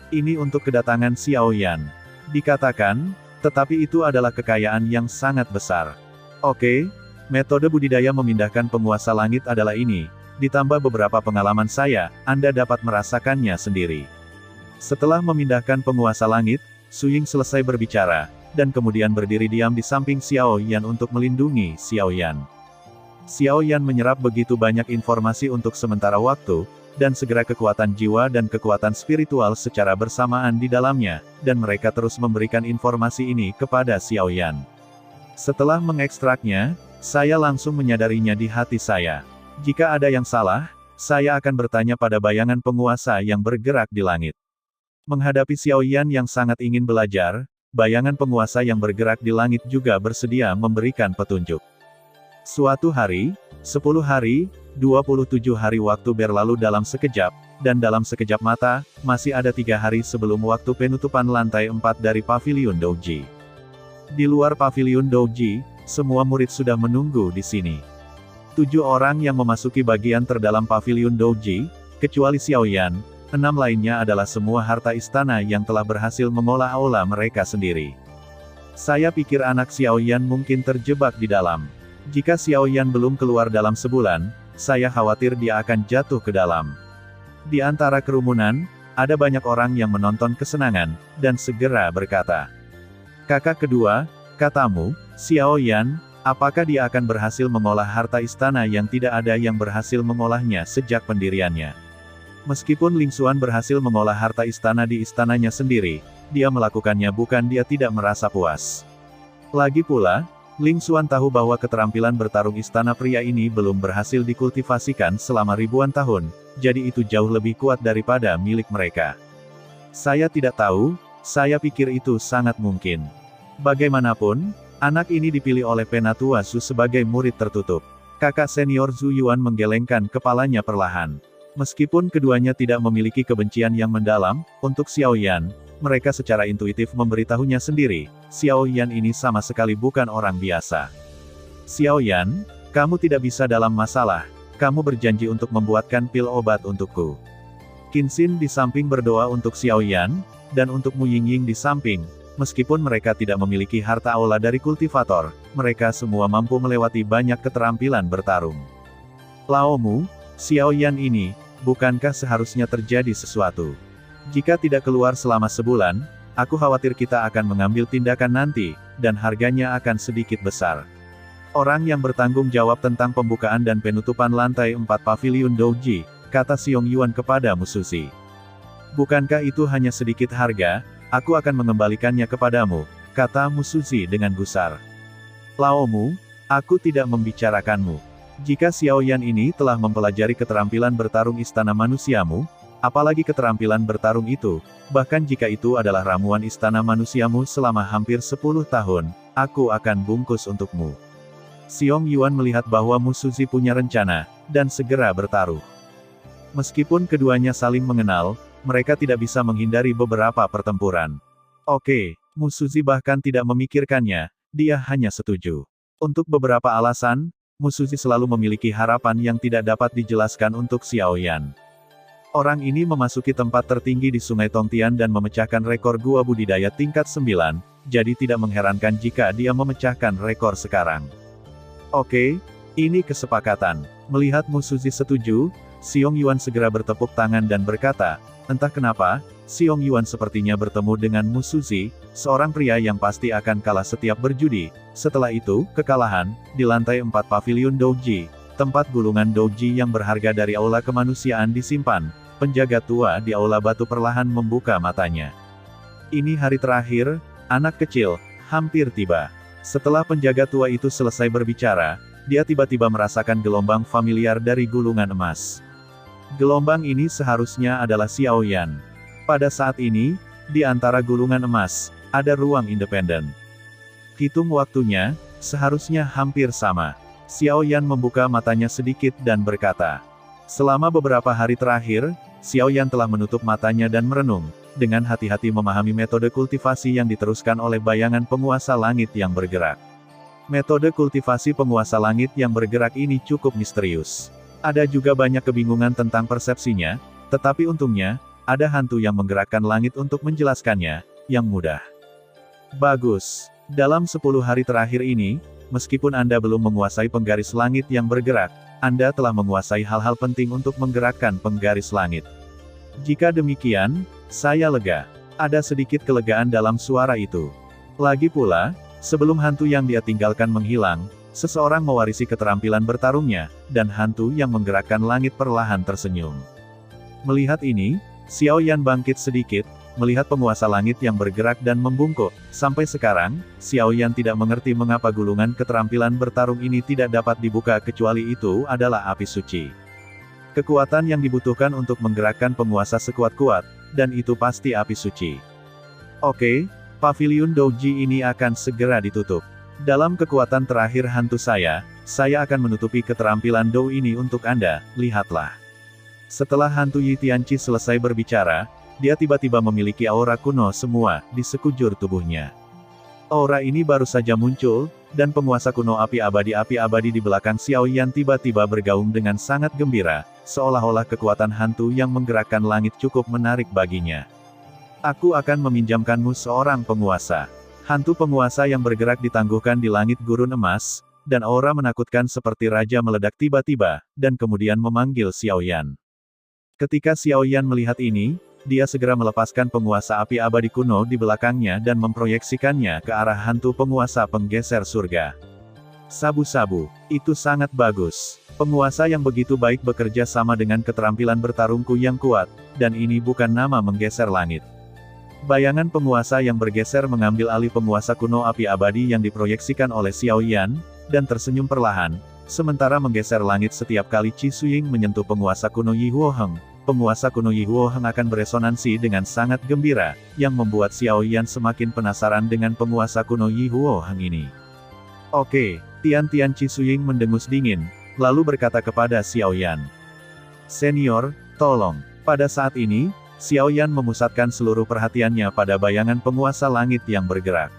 Speaker 1: Ini untuk kedatangan Xiao Yan. Dikatakan, tetapi itu adalah kekayaan yang sangat besar. Oke, metode budidaya memindahkan penguasa langit adalah ini, ditambah beberapa pengalaman saya, Anda dapat merasakannya sendiri. Setelah memindahkan penguasa langit, Su Ying selesai berbicara, dan kemudian berdiri diam di samping Xiao Yan untuk melindungi Xiao Yan. Xiao Yan menyerap begitu banyak informasi untuk sementara waktu, dan segera kekuatan jiwa dan kekuatan spiritual secara bersamaan di dalamnya, dan mereka terus memberikan informasi ini kepada Xiao Yan. Setelah mengekstraknya, saya langsung menyadarinya di hati saya. Jika ada yang salah, saya akan bertanya pada bayangan penguasa yang bergerak di langit. Menghadapi Xiao Yan yang sangat ingin belajar, bayangan penguasa yang bergerak di langit juga bersedia memberikan petunjuk. Suatu hari, 10 hari, 27 hari waktu berlalu dalam sekejap, dan dalam sekejap mata, masih ada 3 hari sebelum waktu penutupan lantai 4 dari Paviliun Douji. Di luar Paviliun Douji, semua murid sudah menunggu di sini. 7 orang yang memasuki bagian terdalam Paviliun Douji, kecuali Xiao Yan, 6 lainnya adalah semua harta istana yang telah berhasil mengolah aula mereka sendiri. Saya pikir anak Xiao Yan mungkin terjebak di dalam. Jika Xiao Yan belum keluar dalam sebulan, saya khawatir dia akan jatuh ke dalam. Di antara kerumunan, ada banyak orang yang menonton kesenangan, dan segera berkata. Kakak kedua, katamu, Xiao Yan, apakah dia akan berhasil mengolah harta istana yang tidak ada yang berhasil mengolahnya sejak pendiriannya? Meskipun Ling Xuan berhasil mengolah harta istana di istananya sendiri, dia melakukannya bukan dia tidak merasa puas. Lagi pula, Ling Xuan tahu bahwa keterampilan bertarung istana pria ini belum berhasil dikultivasikan selama ribuan tahun, jadi itu jauh lebih kuat daripada milik mereka. Saya tidak tahu, saya pikir itu sangat mungkin. Bagaimanapun, anak ini dipilih oleh Penatua Su sebagai murid tertutup. Kakak senior Zhu Yuan menggelengkan kepalanya perlahan. Meskipun keduanya tidak memiliki kebencian yang mendalam, untuk Xiao Yan, mereka secara intuitif memberitahunya sendiri, Xiao Yan ini sama sekali bukan orang biasa. Xiao Yan, kamu tidak bisa dalam masalah, kamu berjanji untuk membuatkan pil obat untukku. Qin Xin di samping berdoa untuk Xiao Yan, dan untuk Mu Yingying di samping, meskipun mereka tidak memiliki harta aula dari kultivator, mereka semua mampu melewati banyak keterampilan bertarung. Lao Mu, Xiao Yan ini, bukankah seharusnya terjadi sesuatu? Jika tidak keluar selama sebulan, aku khawatir kita akan mengambil tindakan nanti, dan harganya akan sedikit besar. Orang yang bertanggung jawab tentang pembukaan dan penutupan lantai 4 Paviliun Douji, kata Xiong Yuan kepada Musuzi. Bukankah itu hanya sedikit harga, aku akan mengembalikannya kepadamu, kata Musuzi dengan gusar. Lao Mu, aku tidak membicarakanmu. Jika Xiao Yan ini telah mempelajari keterampilan bertarung istana manusiamu, apalagi keterampilan bertarung itu, bahkan jika itu adalah ramuan istana manusiamu selama hampir 10 tahun, aku akan bungkus untukmu. Xiong Yuan melihat bahwa Musuzi punya rencana, dan segera bertaruh. Meskipun keduanya saling mengenal, mereka tidak bisa menghindari beberapa pertempuran. Oke, Musuzi bahkan tidak memikirkannya, dia hanya setuju. Untuk beberapa alasan, Musuzi selalu memiliki harapan yang tidak dapat dijelaskan untuk Xiao Yan. Orang ini memasuki tempat tertinggi di Sungai Tongtian dan memecahkan rekor gua budidaya tingkat 9, jadi tidak mengherankan jika dia memecahkan rekor sekarang. Oke, ini kesepakatan. Melihat Mu Suzy setuju, Xiong Yuan segera bertepuk tangan dan berkata, entah kenapa, Xiong Yuan sepertinya bertemu dengan Mu Suzy, seorang pria yang pasti akan kalah setiap berjudi. Setelah itu, kekalahan, di lantai 4 pavilion Douji, tempat gulungan Douji yang berharga dari aula kemanusiaan disimpan, penjaga tua di aula batu perlahan membuka matanya. Ini hari terakhir, anak kecil, hampir tiba. Setelah penjaga tua itu selesai berbicara, dia tiba-tiba merasakan gelombang familiar dari gulungan emas. Gelombang ini seharusnya adalah Xiao Yan. Pada saat ini, di antara gulungan emas, ada ruang independen. Hitung waktunya, seharusnya hampir sama. Xiao Yan membuka matanya sedikit dan berkata, selama beberapa hari terakhir, Xiao Yan telah menutup matanya dan merenung, dengan hati-hati memahami metode kultivasi yang diteruskan oleh bayangan penguasa langit yang bergerak. Metode kultivasi penguasa langit yang bergerak ini cukup misterius. Ada juga banyak kebingungan tentang persepsinya, tetapi untungnya, ada hantu yang menggerakkan langit untuk menjelaskannya, yang mudah. Bagus. Dalam 10 hari terakhir ini, meskipun Anda belum menguasai penggaris langit yang bergerak, Anda telah menguasai hal-hal penting untuk menggerakkan penggaris langit. Jika demikian, saya lega. Ada sedikit kelegaan dalam suara itu. Lagi pula, sebelum hantu yang dia tinggalkan menghilang, seseorang mewarisi keterampilan bertarungnya, dan hantu yang menggerakkan langit perlahan tersenyum. Melihat ini, Xiao Yan bangkit sedikit, melihat penguasa langit yang bergerak dan membungkuk. Sampai sekarang, Xiao Yan tidak mengerti mengapa gulungan keterampilan bertarung ini tidak dapat dibuka kecuali itu adalah api suci. Kekuatan yang dibutuhkan untuk menggerakkan penguasa sekuat-kuat, dan itu pasti api suci. Oke, pavilion Douji ini akan segera ditutup. Dalam kekuatan terakhir hantu saya akan menutupi keterampilan Dou ini untuk Anda, lihatlah. Setelah hantu Yi Tianqi selesai berbicara, dia tiba-tiba memiliki aura kuno semua, di sekujur tubuhnya. Aura ini baru saja muncul, dan penguasa kuno api abadi di belakang Xiao Yan tiba-tiba bergaung dengan sangat gembira, seolah-olah kekuatan hantu yang menggerakkan langit cukup menarik baginya. Aku akan meminjamkanmu seorang penguasa. Hantu penguasa yang bergerak ditangguhkan di langit gurun emas, dan aura menakutkan seperti raja meledak tiba-tiba, dan kemudian memanggil Xiao Yan. Ketika Xiao Yan melihat ini, dia segera melepaskan penguasa api abadi kuno di belakangnya dan memproyeksikannya ke arah hantu penguasa penggeser surga. Sabu-sabu, itu sangat bagus. Penguasa yang begitu baik bekerja sama dengan keterampilan bertarungku yang kuat, dan ini bukan nama menggeser langit. Bayangan penguasa yang bergeser mengambil alih penguasa kuno api abadi yang diproyeksikan oleh Xiao Yan, dan tersenyum perlahan, sementara menggeser langit setiap kali Qi Suying menyentuh penguasa kuno Yi Huoheng. Penguasa kuno Yi Huoheng akan beresonansi dengan sangat gembira, yang membuat Xiao Yan semakin penasaran dengan penguasa kuno Yi Huoheng ini. Oke, Tian Qi Suying mendengus dingin, lalu berkata kepada Xiao Yan. Senior, tolong. Pada saat ini, Xiao Yan memusatkan seluruh perhatiannya pada bayangan penguasa langit yang bergerak.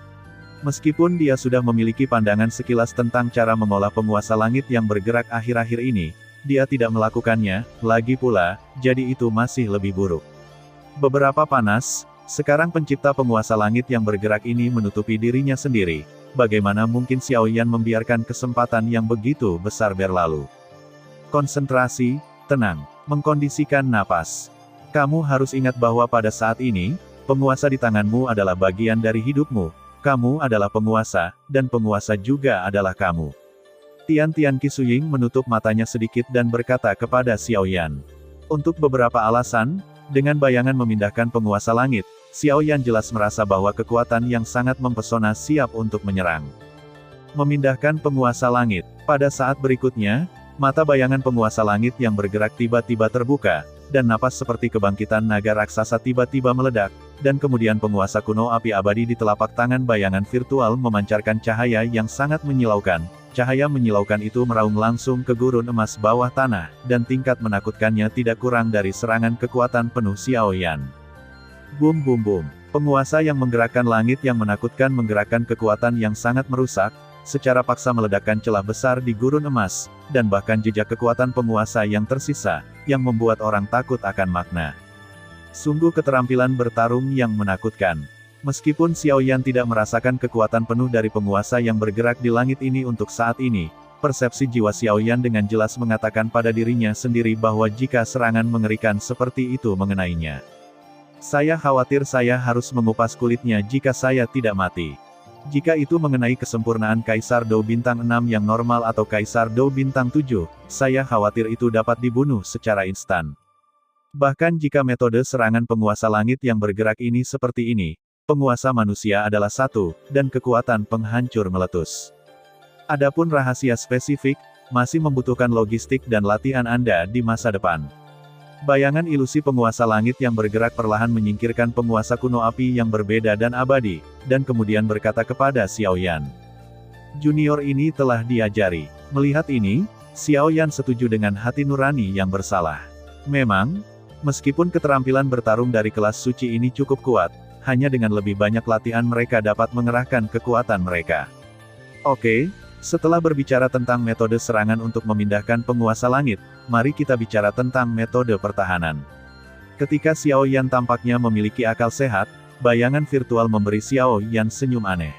Speaker 1: Meskipun dia sudah memiliki pandangan sekilas tentang cara mengolah penguasa langit yang bergerak akhir-akhir ini, dia tidak melakukannya, lagi pula, jadi itu masih lebih buruk. Beberapa panas, sekarang pencipta penguasa langit yang bergerak ini menutupi dirinya sendiri. Bagaimana mungkin Xiao Yan membiarkan kesempatan yang begitu besar berlalu? Konsentrasi, tenang, mengkondisikan napas. Kamu harus ingat bahwa pada saat ini, penguasa di tanganmu adalah bagian dari hidupmu. Kamu adalah penguasa, dan penguasa juga adalah kamu. Tian Qi Suying menutup matanya sedikit dan berkata kepada Xiao Yan. Untuk beberapa alasan, dengan bayangan memindahkan penguasa langit, Xiao Yan jelas merasa bahwa kekuatan yang sangat mempesona siap untuk menyerang. Memindahkan penguasa langit. Pada saat berikutnya, mata bayangan penguasa langit yang bergerak tiba-tiba terbuka, dan napas seperti kebangkitan naga raksasa tiba-tiba meledak, dan kemudian penguasa kuno api abadi di telapak tangan bayangan virtual memancarkan cahaya yang sangat menyilaukan. Cahaya menyilaukan itu meraung langsung ke gurun emas bawah tanah, dan tingkat menakutkannya tidak kurang dari serangan kekuatan penuh Xiao Yan. Bum bum bum. Penguasa yang menggerakkan langit yang menakutkan menggerakkan kekuatan yang sangat merusak, secara paksa meledakkan celah besar di gurun emas, dan bahkan jejak kekuatan penguasa yang tersisa, yang membuat orang takut akan makna. Sungguh keterampilan bertarung yang menakutkan. Meskipun Xiao Yan tidak merasakan kekuatan penuh dari penguasa yang bergerak di langit ini untuk saat ini, persepsi jiwa Xiao Yan dengan jelas mengatakan pada dirinya sendiri bahwa jika serangan mengerikan seperti itu mengenainya, saya khawatir saya harus mengupas kulitnya jika saya tidak mati. Jika itu mengenai kesempurnaan Kaisar Dou Bintang 6 yang normal atau Kaisar Dou Bintang 7, saya khawatir itu dapat dibunuh secara instan. Bahkan jika metode serangan penguasa langit yang bergerak ini seperti ini, penguasa manusia adalah satu, dan kekuatan penghancur meletus. Adapun rahasia spesifik, masih membutuhkan logistik dan latihan Anda di masa depan. Bayangan ilusi penguasa langit yang bergerak perlahan menyingkirkan penguasa kuno api yang berbeda dan abadi, dan kemudian berkata kepada Xiao Yan. Junior ini telah diajari. Melihat ini, Xiao Yan setuju dengan hati nurani yang bersalah. Memang, meskipun keterampilan bertarung dari kelas suci ini cukup kuat, hanya dengan lebih banyak latihan mereka dapat mengerahkan kekuatan mereka. Oke, setelah berbicara tentang metode serangan untuk memindahkan penguasa langit, mari kita bicara tentang metode pertahanan. Ketika Xiao Yan tampaknya memiliki akal sehat, bayangan virtual memberi Xiao Yan senyum aneh.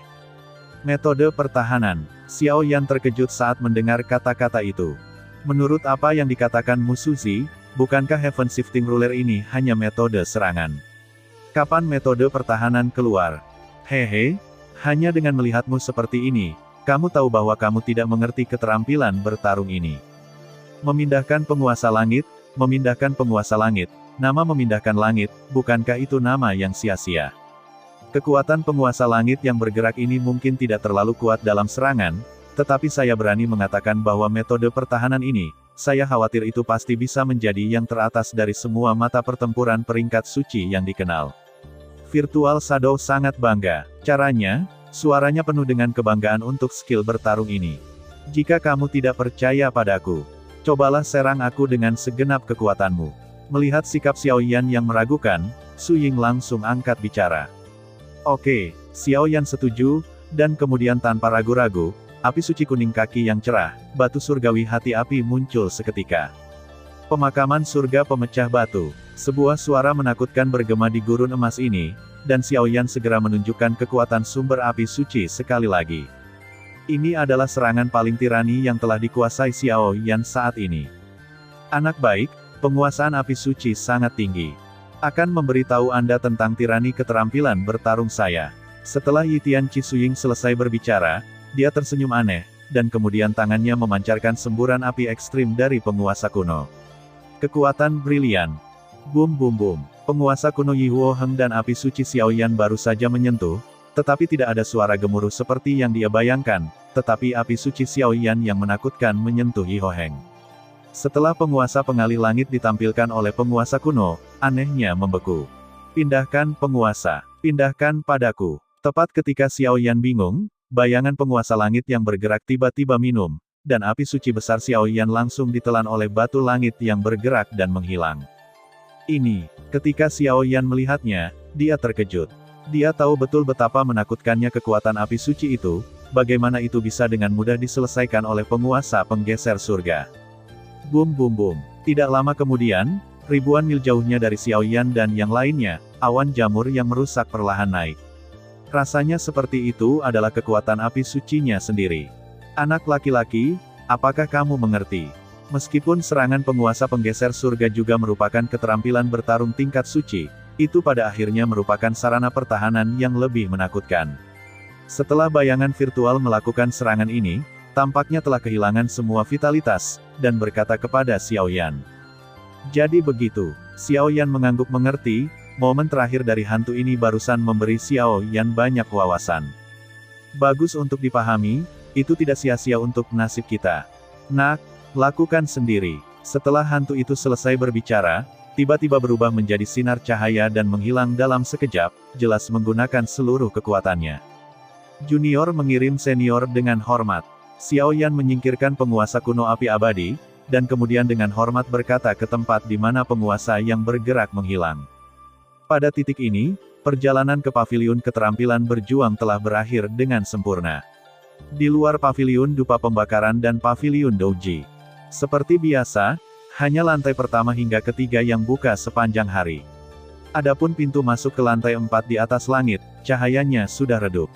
Speaker 1: Metode pertahanan. Xiao Yan terkejut saat mendengar kata-kata itu. Menurut apa yang dikatakan Mu Suzi, bukankah Heaven Shifting Ruler ini hanya metode serangan? Kapan metode pertahanan keluar? Hehe, hanya dengan melihatmu seperti ini, kamu tahu bahwa kamu tidak mengerti keterampilan bertarung ini. Memindahkan penguasa langit, nama memindahkan langit, bukankah itu nama yang sia-sia? Kekuatan penguasa langit yang bergerak ini mungkin tidak terlalu kuat dalam serangan, tetapi saya berani mengatakan bahwa metode pertahanan ini, saya khawatir itu pasti bisa menjadi yang teratas dari semua mata pertempuran peringkat suci yang dikenal. Virtual Shadow sangat bangga. Caranya, suaranya penuh dengan kebanggaan untuk skill bertarung ini. Jika kamu tidak percaya padaku, cobalah serang aku dengan segenap kekuatanmu. Melihat sikap Xiao Yan yang meragukan, Su Ying langsung angkat bicara. Oke, Xiao Yan setuju, dan kemudian tanpa ragu-ragu, api suci kuning kaki yang cerah, batu surgawi hati api muncul seketika. Pemakaman surga pemecah batu. Sebuah suara menakutkan bergema di gurun emas ini, dan Xiao Yan segera menunjukkan kekuatan sumber api suci sekali lagi. Ini adalah serangan paling tirani yang telah dikuasai Xiao Yan saat ini. Anak baik, penguasaan api suci sangat tinggi. Akan memberitahu Anda tentang tirani keterampilan bertarung saya. Setelah Yitian Qisuying selesai berbicara, dia tersenyum aneh, dan kemudian tangannya memancarkan semburan api ekstrim dari penguasa kuno. Kekuatan brilian. Bum bum bum. Penguasa kuno Yi Huo Heng dan api suci Xiao Yan baru saja menyentuh, tetapi tidak ada suara gemuruh seperti yang dia bayangkan, tetapi api suci Xiao Yan yang menakutkan menyentuh Yi Huo Heng. Setelah penguasa pengalih langit ditampilkan oleh penguasa kuno, anehnya membeku. Pindahkan penguasa, pindahkan padaku. Tepat ketika Xiao Yan bingung, bayangan penguasa langit yang bergerak tiba-tiba minum, dan api suci besar Xiao Yan langsung ditelan oleh batu langit yang bergerak dan menghilang. Ini, ketika Xiao Yan melihatnya, dia terkejut. Dia tahu betul betapa menakutkannya kekuatan api suci itu, bagaimana itu bisa dengan mudah diselesaikan oleh penguasa penggeser surga. Bum bum bum. Tidak lama kemudian, ribuan mil jauhnya dari Xiao Yan dan yang lainnya, awan jamur yang merusak perlahan naik. Rasanya seperti itu adalah kekuatan api sucinya sendiri. Anak laki-laki, apakah kamu mengerti? Meskipun serangan penguasa penggeser surga juga merupakan keterampilan bertarung tingkat suci, itu pada akhirnya merupakan sarana pertahanan yang lebih menakutkan. Setelah bayangan virtual melakukan serangan ini, tampaknya telah kehilangan semua vitalitas, dan berkata kepada Xiao Yan. Jadi begitu, Xiao Yan mengangguk mengerti, momen terakhir dari hantu ini barusan memberi Xiao Yan banyak wawasan. Bagus untuk dipahami, itu tidak sia-sia untuk nasib kita. Nak, lakukan sendiri. Setelah hantu itu selesai berbicara, tiba-tiba berubah menjadi sinar cahaya dan menghilang dalam sekejap, jelas menggunakan seluruh kekuatannya. Junior mengirim senior dengan hormat. Xiao Yan menyingkirkan penguasa kuno api abadi, dan kemudian dengan hormat berkata ke tempat di mana penguasa yang bergerak menghilang. Pada titik ini, perjalanan ke paviliun keterampilan berjuang telah berakhir dengan sempurna. Di luar paviliun dupa pembakaran dan paviliun Douji. Seperti biasa, hanya lantai pertama hingga ketiga yang buka sepanjang hari. Adapun pintu masuk ke lantai 4 di atas langit, cahayanya sudah redup.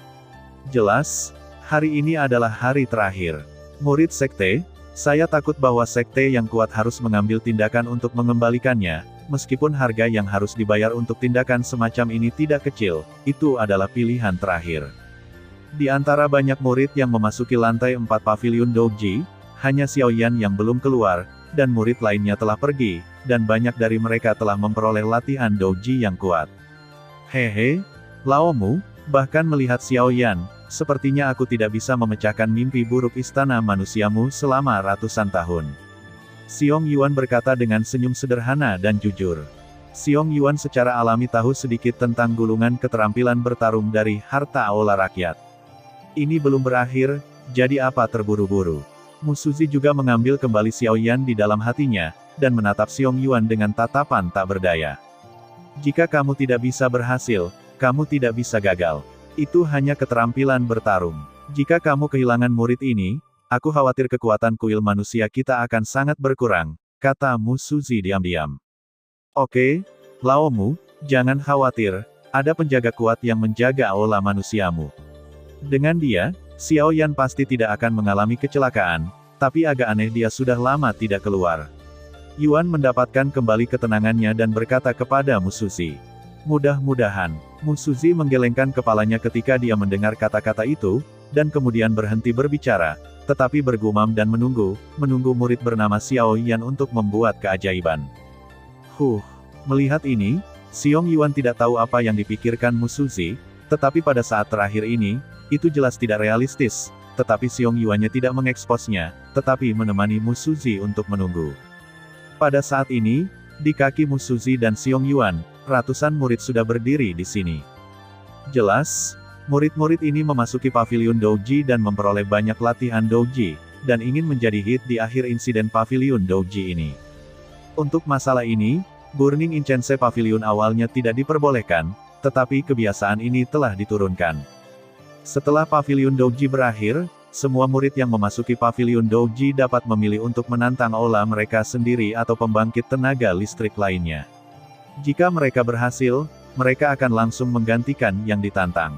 Speaker 1: Jelas, hari ini adalah hari terakhir. Murid sekte, saya takut bahwa sekte yang kuat harus mengambil tindakan untuk mengembalikannya, meskipun harga yang harus dibayar untuk tindakan semacam ini tidak kecil, itu adalah pilihan terakhir. Di antara banyak murid yang memasuki lantai 4 paviliun Douji, hanya Xiaoyan yang belum keluar, dan murid lainnya telah pergi, dan banyak dari mereka telah memperoleh latihan Douji yang kuat. Hehe, Laomu, bahkan melihat Xiaoyan, sepertinya aku tidak bisa memecahkan mimpi buruk istana manusiamu selama ratusan tahun. Xiong Yuan berkata dengan senyum sederhana dan jujur. Xiong Yuan secara alami tahu sedikit tentang gulungan keterampilan bertarung dari harta aula rakyat. Ini belum berakhir, jadi apa terburu-buru? Musuzi juga mengambil kembali Xiaoyan di dalam hatinya, dan menatap Xiong Yuan dengan tatapan tak berdaya. Jika kamu tidak bisa berhasil, kamu tidak bisa gagal. Itu hanya keterampilan bertarung. Jika kamu kehilangan murid ini, aku khawatir kekuatan kuil manusia kita akan sangat berkurang, kata Musuzi diam-diam. Oke, Laomu, jangan khawatir, ada penjaga kuat yang menjaga aula manusiamu. Dengan dia, Xiaoyan pasti tidak akan mengalami kecelakaan, tapi agak aneh dia sudah lama tidak keluar. Yuan mendapatkan kembali ketenangannya dan berkata kepada Musuzi. Mudah-mudahan. Musuzi menggelengkan kepalanya ketika dia mendengar kata-kata itu, dan kemudian berhenti berbicara, tetapi bergumam dan menunggu murid bernama Xiaoyan untuk membuat keajaiban. Melihat ini, Xiong Yuan tidak tahu apa yang dipikirkan Musuzi, tetapi pada saat terakhir ini, itu jelas tidak realistis, tetapi Xiong Yuannya tidak mengeksposnya, tetapi menemani Musuzi untuk menunggu. Pada saat ini, di kaki Musuzi dan Xiong Yuan, ratusan murid sudah berdiri di sini. Jelas, murid-murid ini memasuki paviliun Douji dan memperoleh banyak latihan Douji, dan ingin menjadi hit di akhir insiden paviliun Douji ini. Untuk masalah ini, Burning Incense paviliun awalnya tidak diperbolehkan, tetapi kebiasaan ini telah diturunkan. Setelah paviliun Douji berakhir, semua murid yang memasuki paviliun Douji dapat memilih untuk menantang aula mereka sendiri atau pembangkit tenaga listrik lainnya. Jika mereka berhasil, mereka akan langsung menggantikan yang ditantang.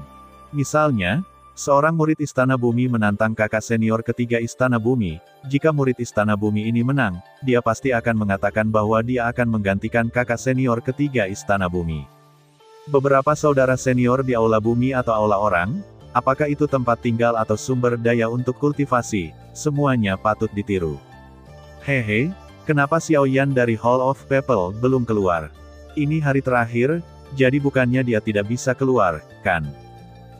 Speaker 1: Misalnya, seorang murid Istana Bumi menantang kakak senior ketiga Istana Bumi. Jika murid Istana Bumi ini menang, dia pasti akan mengatakan bahwa dia akan menggantikan kakak senior ketiga Istana Bumi. Beberapa saudara senior di aula bumi atau aula orang, apakah itu tempat tinggal atau sumber daya untuk kultivasi, semuanya patut ditiru. Hehe, kenapa Xiaoyan dari Hall of People belum keluar? Ini hari terakhir, jadi bukannya dia tidak bisa keluar, kan?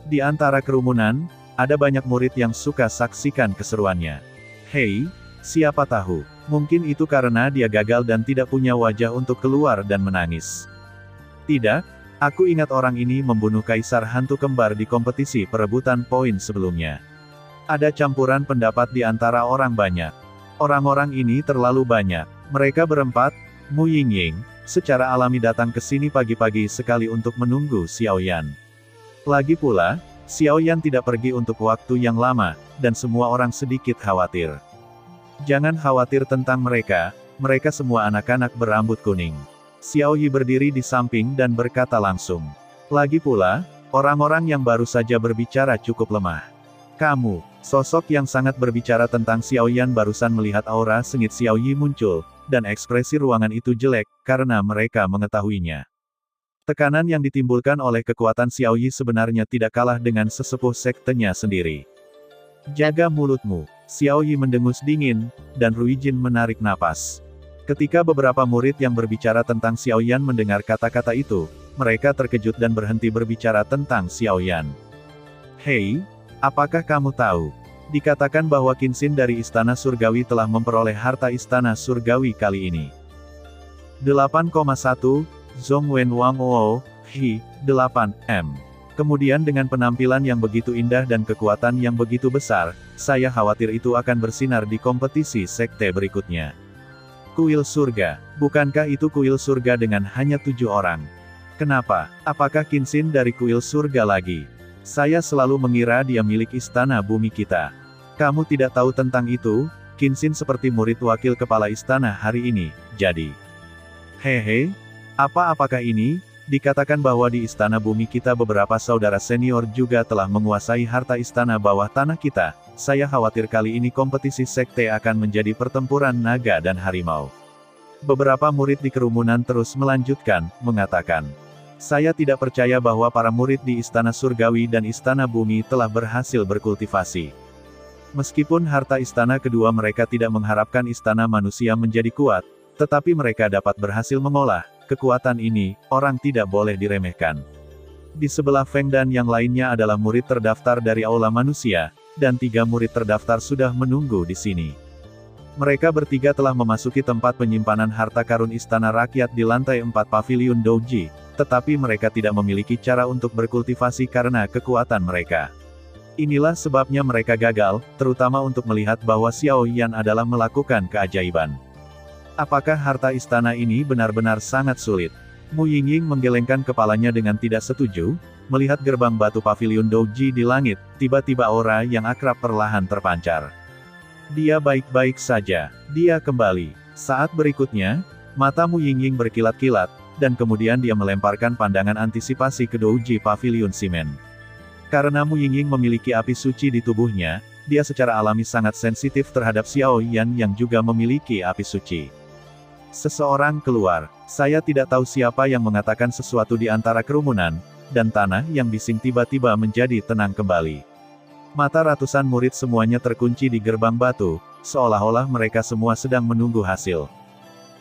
Speaker 1: Di antara kerumunan, ada banyak murid yang suka saksikan keseruannya. Hei, siapa tahu, mungkin itu karena dia gagal dan tidak punya wajah untuk keluar dan menangis. Tidak, aku ingat orang ini membunuh kaisar hantu kembar di kompetisi perebutan poin sebelumnya. Ada campuran pendapat di antara orang banyak. Orang-orang ini terlalu banyak. Mereka berempat, Mu Yingying, secara alami datang ke sini pagi-pagi sekali untuk menunggu Xiaoyan. Lagi pula, Xiaoyan tidak pergi untuk waktu yang lama, dan semua orang sedikit khawatir. Jangan khawatir tentang mereka semua anak-anak berambut kuning. Xiao Yi berdiri di samping dan berkata langsung. Lagi pula, orang-orang yang baru saja berbicara cukup lemah. Kamu, sosok yang sangat berbicara tentang Xiaoyan barusan melihat aura sengit Xiao Yi muncul, dan ekspresi ruangan itu jelek, karena mereka mengetahuinya. Tekanan yang ditimbulkan oleh kekuatan Xiao Yi sebenarnya tidak kalah dengan sesepuh sektenya sendiri. Jaga mulutmu, Xiao Yi mendengus dingin, dan Ruijin menarik napas. Ketika beberapa murid yang berbicara tentang Xiaoyan mendengar kata-kata itu, mereka terkejut dan berhenti berbicara tentang Xiaoyan. Hei, apakah kamu tahu? Dikatakan bahwa Qinxin dari Istana Surgawi telah memperoleh harta Istana Surgawi kali ini. 8,1, Zhongwen Wang Wo, Hi, 8M. Kemudian dengan penampilan yang begitu indah dan kekuatan yang begitu besar, saya khawatir itu akan bersinar di kompetisi sekte berikutnya. Kuil surga, bukankah itu kuil surga dengan hanya 7 orang? Kenapa? Apakah Qinxin dari kuil surga lagi? Saya selalu mengira dia milik istana bumi kita. Kamu tidak tahu tentang itu, Qinxin seperti murid wakil kepala istana hari ini, jadi. Hehe, apakah ini? Dikatakan bahwa di istana bumi kita beberapa saudara senior juga telah menguasai harta istana bawah tanah kita. Saya khawatir kali ini kompetisi sekte akan menjadi pertempuran naga dan harimau. Beberapa murid di kerumunan terus melanjutkan, mengatakan. Saya tidak percaya bahwa para murid di istana surgawi dan istana bumi telah berhasil berkultivasi. Meskipun harta istana kedua mereka tidak mengharapkan istana manusia menjadi kuat, tetapi mereka dapat berhasil mengolah. Kekuatan ini, orang tidak boleh diremehkan. Di sebelah Feng dan yang lainnya adalah murid terdaftar dari aula manusia, dan 3 murid terdaftar sudah menunggu di sini. Mereka bertiga telah memasuki tempat penyimpanan harta karun istana rakyat di lantai 4 paviliun Douji, tetapi mereka tidak memiliki cara untuk berkultivasi karena kekuatan mereka. Inilah sebabnya mereka gagal, terutama untuk melihat bahwa Xiao Yan adalah melakukan keajaiban. Apakah harta istana ini benar-benar sangat sulit? Mu Yingying menggelengkan kepalanya dengan tidak setuju, melihat gerbang batu paviliun Douji di langit, tiba-tiba aura yang akrab perlahan terpancar. Dia baik-baik saja, dia kembali. Saat berikutnya, mata Mu Yingying berkilat-kilat, dan kemudian dia melemparkan pandangan antisipasi ke Douji paviliun simen. Karena Mu Yingying memiliki api suci di tubuhnya, dia secara alami sangat sensitif terhadap Xiao Yan yang juga memiliki api suci. Seseorang keluar. Saya tidak tahu siapa yang mengatakan sesuatu di antara kerumunan, dan tanah yang bising tiba-tiba menjadi tenang kembali. Mata ratusan murid semuanya terkunci di gerbang batu, seolah-olah mereka semua sedang menunggu hasil.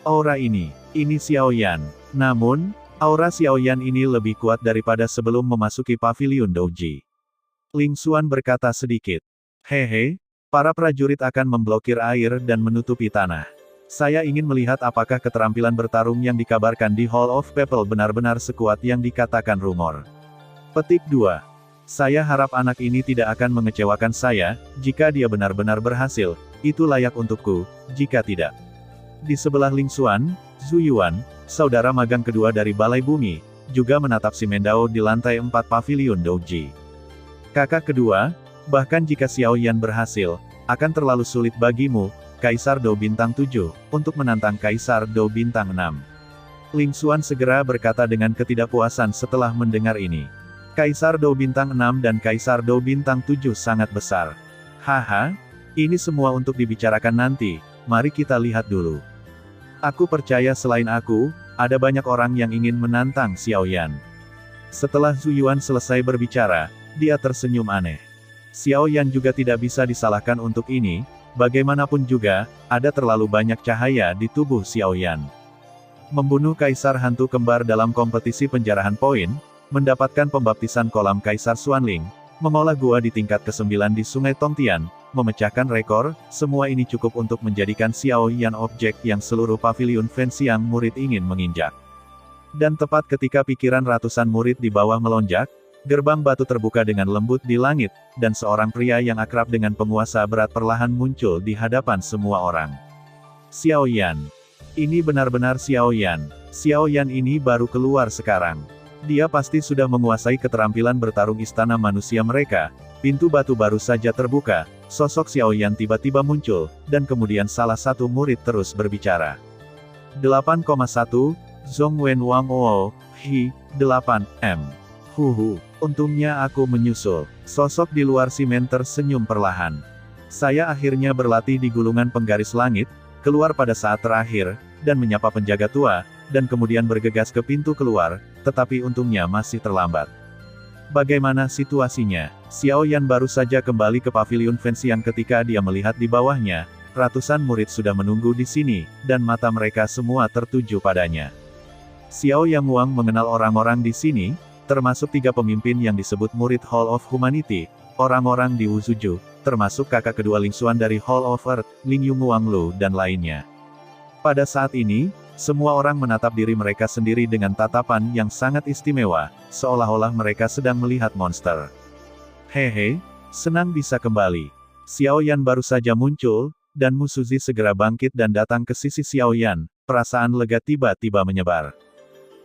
Speaker 1: Aura ini Xiao Yan. Namun, aura Xiao Yan ini lebih kuat daripada sebelum memasuki paviliun Douji. Ling Xuan berkata sedikit. Hehe, para prajurit akan memblokir air dan menutupi tanah. Saya ingin melihat apakah keterampilan bertarung yang dikabarkan di Hall of People benar-benar sekuat yang dikatakan rumor. Petik 2. Saya harap anak ini tidak akan mengecewakan saya, jika dia benar-benar berhasil, itu layak untukku, jika tidak. Di sebelah Ling Xuan, Zhu Yuan, saudara magang kedua dari Balai Bumi, juga menatap si Mendao di lantai 4 paviliun Douji. Kakak kedua, bahkan jika Xiao Yan berhasil, akan terlalu sulit bagimu, Kaisar Dou Bintang 7, untuk menantang Kaisar Dou Bintang 6. Ling Xuan segera berkata dengan ketidakpuasan setelah mendengar ini. Kaisar Dou Bintang 6 dan Kaisar Dou Bintang 7 sangat besar. Haha, ini semua untuk dibicarakan nanti, mari kita lihat dulu. Aku percaya selain aku, ada banyak orang yang ingin menantang Xiao Yan. Setelah Zhu Yuan selesai berbicara, dia tersenyum aneh. Xiao Yan juga tidak bisa disalahkan untuk ini. Bagaimanapun juga, ada terlalu banyak cahaya di tubuh Xiao Yan. Membunuh Kaisar Hantu Kembar dalam kompetisi penjarahan poin, mendapatkan pembaptisan kolam Kaisar Xuanling, mengolah gua di tingkat ke-9 di Sungai Tongtian, memecahkan rekor, semua ini cukup untuk menjadikan Xiao Yan objek yang seluruh paviliun Fenxiang murid ingin menginjak. Dan tepat ketika pikiran ratusan murid di bawah melonjak, gerbang batu terbuka dengan lembut di langit, dan seorang pria yang akrab dengan penguasa berat perlahan muncul di hadapan semua orang. Xiao Yan. Ini benar-benar Xiao Yan. Xiao Yan ini baru keluar sekarang. Dia pasti sudah menguasai keterampilan bertarung istana manusia mereka. Pintu batu baru saja terbuka, sosok Xiao Yan tiba-tiba muncul, dan kemudian salah satu murid terus berbicara. 8,1, Zhong Wen Wang Oo, Hi, 8M. Huhu, untungnya aku menyusul. Sosok di luar simen tersenyum perlahan. Saya akhirnya berlatih di gulungan penggaris langit, keluar pada saat terakhir, dan menyapa penjaga tua, dan kemudian bergegas ke pintu keluar, tetapi untungnya masih terlambat. Bagaimana situasinya? Xiao Yan baru saja kembali ke paviliun Fenxiang ketika dia melihat di bawahnya, ratusan murid sudah menunggu di sini, dan mata mereka semua tertuju padanya. Xiao Yang Wang mengenal orang-orang di sini, termasuk 3 pemimpin yang disebut murid Hall of Humanity, orang-orang di Wuzuju, termasuk kakak kedua Ling Xuan dari Hall of Earth, Ling Yung Wang Lu dan lainnya. Pada saat ini, semua orang menatap diri mereka sendiri dengan tatapan yang sangat istimewa, seolah-olah mereka sedang melihat monster. Hehe, senang bisa kembali. Xiao Yan baru saja muncul, dan Mu Suzi segera bangkit dan datang ke sisi Xiao Yan, perasaan lega tiba-tiba menyebar.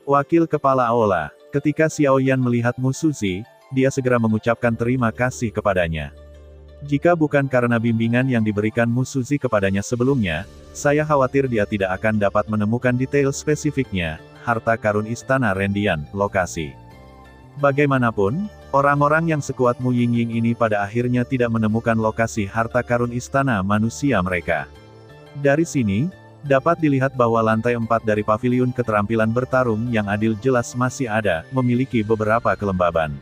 Speaker 1: Wakil Kepala Aula. Ketika Xiao Yan melihat Mu Suzi, dia segera mengucapkan terima kasih kepadanya. Jika bukan karena bimbingan yang diberikan Musuzi kepadanya sebelumnya, saya khawatir dia tidak akan dapat menemukan detail spesifiknya, harta karun Istana Rendian, lokasi. Bagaimanapun, orang-orang yang sekuat Mu Yingying ini pada akhirnya tidak menemukan lokasi harta karun Istana Manusia mereka. Dari sini, dapat dilihat bahwa lantai 4 dari paviliun keterampilan bertarung yang adil jelas masih ada, memiliki beberapa kelembaban.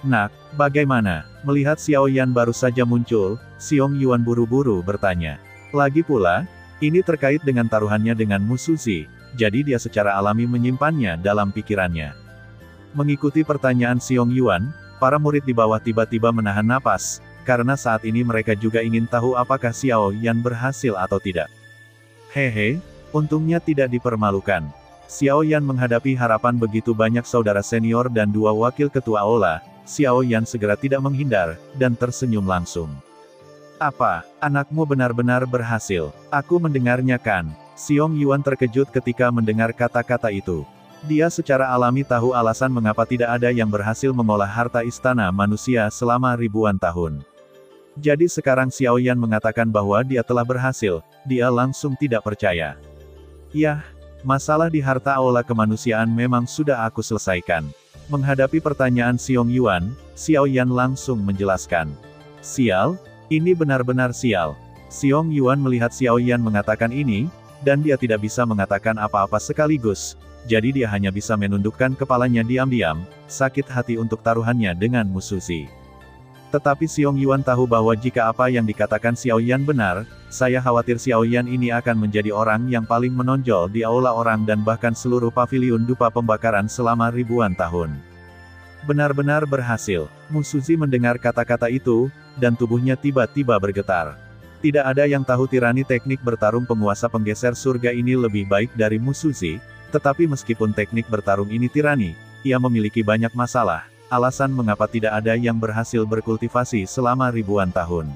Speaker 1: Nak, bagaimana? Melihat Xiao Yan baru saja muncul, Xiong Yuan buru-buru bertanya. Lagi pula, ini terkait dengan taruhannya dengan Musuzi, jadi dia secara alami menyimpannya dalam pikirannya. Mengikuti pertanyaan Xiong Yuan, para murid di bawah tiba-tiba menahan napas, karena saat ini mereka juga ingin tahu apakah Xiao Yan berhasil atau tidak. Hehe, untungnya tidak dipermalukan. Xiao Yan menghadapi harapan begitu banyak saudara senior dan 2 wakil ketua aula, Xiao Yan segera tidak menghindar, dan tersenyum langsung. Apa, anakmu benar-benar berhasil? Aku mendengarnya kan? Xiong Yuan terkejut ketika mendengar kata-kata itu. Dia secara alami tahu alasan mengapa tidak ada yang berhasil mengolah harta istana manusia selama ribuan tahun. Jadi sekarang Xiao Yan mengatakan bahwa dia telah berhasil, dia langsung tidak percaya. Yah, masalah di harta aula kemanusiaan memang sudah aku selesaikan. Menghadapi pertanyaan Xiong Yuan, Xiao Yan langsung menjelaskan. Sial, ini benar-benar sial. Xiong Yuan melihat Xiao Yan mengatakan ini, dan dia tidak bisa mengatakan apa-apa sekaligus, jadi dia hanya bisa menundukkan kepalanya diam-diam, sakit hati untuk taruhannya dengan Musuzi. Tetapi Xiong Yuan tahu bahwa jika apa yang dikatakan Xiao Yan benar, saya khawatir Xiao Yan ini akan menjadi orang yang paling menonjol di aula orang dan bahkan seluruh paviliun dupa pembakaran selama ribuan tahun. Benar-benar berhasil. Musuzi mendengar kata-kata itu, dan tubuhnya tiba-tiba bergetar. Tidak ada yang tahu tirani teknik bertarung penguasa penggeser surga ini lebih baik dari Musuzi, tetapi meskipun teknik bertarung ini tirani, ia memiliki banyak masalah. Alasan mengapa tidak ada yang berhasil berkultivasi selama ribuan tahun.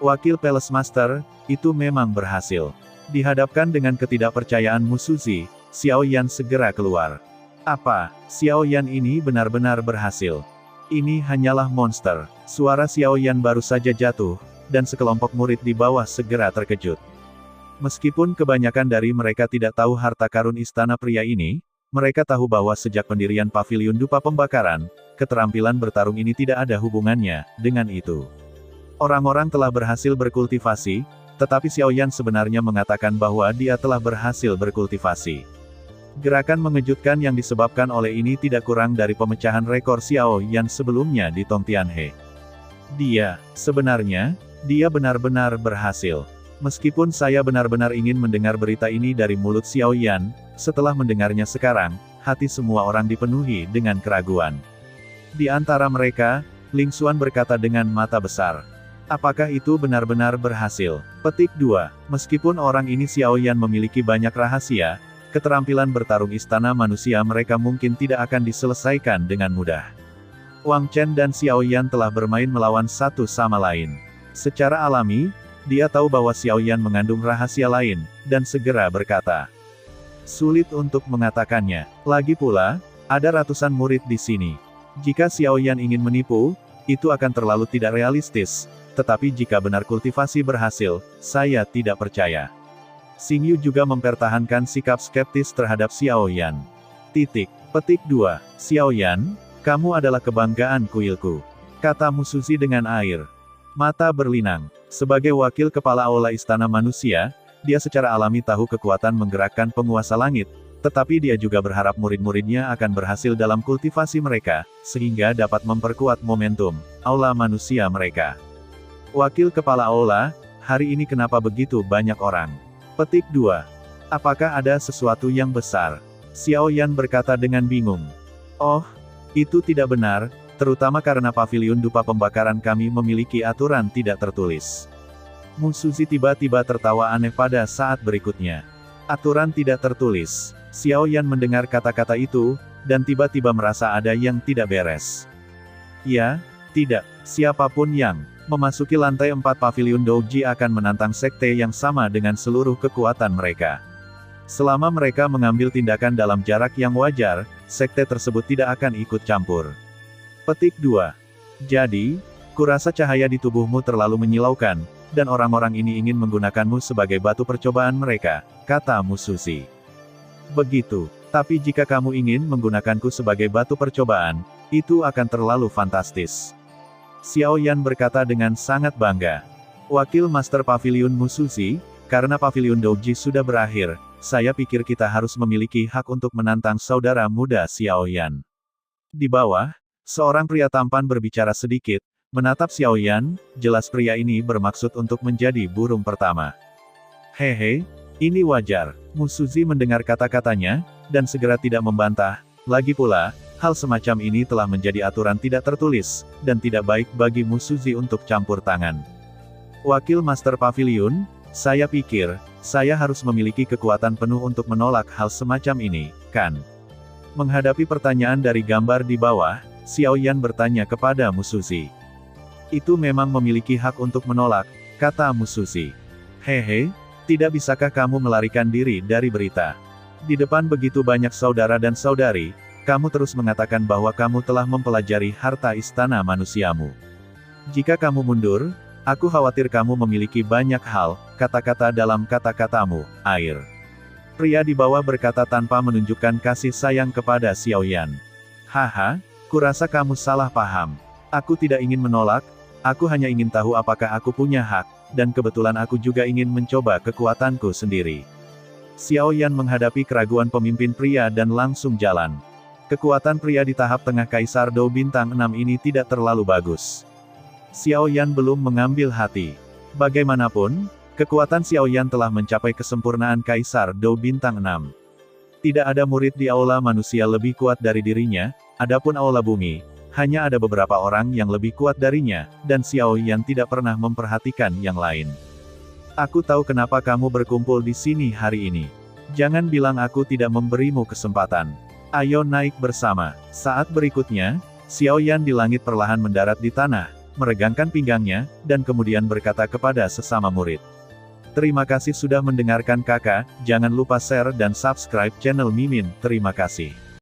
Speaker 1: Wakil Palace Master, itu memang berhasil. Dihadapkan dengan ketidakpercayaan Musuzi, Xiao Yan segera keluar. Apa, Xiao Yan ini benar-benar berhasil? Ini hanyalah monster. Suara Xiao Yan baru saja jatuh, dan sekelompok murid di bawah segera terkejut. Meskipun kebanyakan dari mereka tidak tahu harta karun istana pria ini, mereka tahu bahwa sejak pendirian paviliun dupa pembakaran, keterampilan bertarung ini tidak ada hubungannya dengan itu. Orang-orang telah berhasil berkultivasi, tetapi Xiao Yan sebenarnya mengatakan bahwa dia telah berhasil berkultivasi. Gerakan mengejutkan yang disebabkan oleh ini tidak kurang dari pemecahan rekor Xiao Yan sebelumnya di Tongtianhe. Sebenarnya, dia benar-benar berhasil. Meskipun saya benar-benar ingin mendengar berita ini dari mulut Xiao Yan, setelah mendengarnya sekarang, hati semua orang dipenuhi dengan keraguan. Di antara mereka, Ling Xuan berkata dengan mata besar. Apakah itu benar-benar berhasil? Petik 2. Meskipun orang ini Xiao Yan memiliki banyak rahasia, keterampilan bertarung istana manusia mereka mungkin tidak akan diselesaikan dengan mudah. Wang Chen dan Xiao Yan telah bermain melawan satu sama lain. Secara alami, dia tahu bahwa Xiao Yan mengandung rahasia lain, dan segera berkata. Sulit untuk mengatakannya. Lagi pula, ada ratusan murid di sini. Jika Xiao Yan ingin menipu, itu akan terlalu tidak realistis, tetapi jika benar kultivasi berhasil, saya tidak percaya. Xing Yu juga mempertahankan sikap skeptis terhadap Xiao Yan. Petik 2. Xiao Yan, kamu adalah kebanggaan kuilku. Kata Musuzi dengan air mata berlinang. Sebagai wakil kepala aula istana manusia, dia secara alami tahu kekuatan menggerakkan penguasa langit, tetapi dia juga berharap murid-muridnya akan berhasil dalam kultivasi mereka, sehingga dapat memperkuat momentum aula manusia mereka. Wakil kepala aula, hari ini kenapa begitu banyak orang? Petik 2. Apakah ada sesuatu yang besar? Xiao Yan berkata dengan bingung. Oh, itu tidak benar. Terutama karena paviliun dupa pembakaran kami memiliki aturan tidak tertulis. Musuzi tiba-tiba tertawa aneh pada saat berikutnya. Aturan tidak tertulis. Xiao Yan mendengar kata-kata itu, dan tiba-tiba merasa ada yang tidak beres. Ya, tidak. Siapapun yang memasuki lantai 4 paviliun Douji akan menantang sekte yang sama dengan seluruh kekuatan mereka. Selama mereka mengambil tindakan dalam jarak yang wajar, sekte tersebut tidak akan ikut campur. Petik 2. Jadi, kurasa cahaya di tubuhmu terlalu menyilaukan, dan orang-orang ini ingin menggunakanmu sebagai batu percobaan mereka, kata Musuzi. Begitu, tapi jika kamu ingin menggunakanku sebagai batu percobaan, itu akan terlalu fantastis. Xiao Yan berkata dengan sangat bangga. Wakil Master Pavilion Musuzi, karena Pavilion Douji sudah berakhir, saya pikir kita harus memiliki hak untuk menantang saudara muda Xiao Yan. Di bawah, seorang pria tampan berbicara sedikit, menatap Xiao Yan, jelas pria ini bermaksud untuk menjadi burung pertama. Hehe, ini wajar, Musuzi mendengar kata-katanya, dan segera tidak membantah, lagi pula, hal semacam ini telah menjadi aturan tidak tertulis, dan tidak baik bagi Musuzi untuk campur tangan. Wakil Master Pavilion, saya pikir, saya harus memiliki kekuatan penuh untuk menolak hal semacam ini, kan? Menghadapi pertanyaan dari gambar di bawah, Xiao Yan bertanya kepada Musuzi. Itu memang memiliki hak untuk menolak, kata Musuzi. Hehe, tidak bisakah kamu melarikan diri dari berita? Di depan begitu banyak saudara dan saudari, kamu terus mengatakan bahwa kamu telah mempelajari harta istana manusiamu. Jika kamu mundur, aku khawatir kamu memiliki banyak hal, kata-kata dalam kata-katamu, air. Pria di bawah berkata tanpa menunjukkan kasih sayang kepada Xiao Yan. Haha, kurasa kamu salah paham. Aku tidak ingin menolak, aku hanya ingin tahu apakah aku punya hak, dan kebetulan aku juga ingin mencoba kekuatanku sendiri. Xiao Yan menghadapi keraguan pemimpin pria dan langsung jalan. Kekuatan pria di tahap tengah Kaisar Dou Bintang 6 ini tidak terlalu bagus. Xiao Yan belum mengambil hati. Bagaimanapun, kekuatan Xiao Yan telah mencapai kesempurnaan Kaisar Dou Bintang 6. Tidak ada murid di aula manusia lebih kuat dari dirinya, adapun aula bumi, hanya ada beberapa orang yang lebih kuat darinya, dan Xiao Yan tidak pernah memperhatikan yang lain. Aku tahu kenapa kamu berkumpul di sini hari ini. Jangan bilang aku tidak memberimu kesempatan. Ayo naik bersama. Saat berikutnya, Xiao Yan di langit perlahan mendarat di tanah, meregangkan pinggangnya, dan kemudian berkata kepada sesama murid. Terima kasih sudah mendengarkan kakak, jangan lupa share dan subscribe channel Mimin, terima kasih.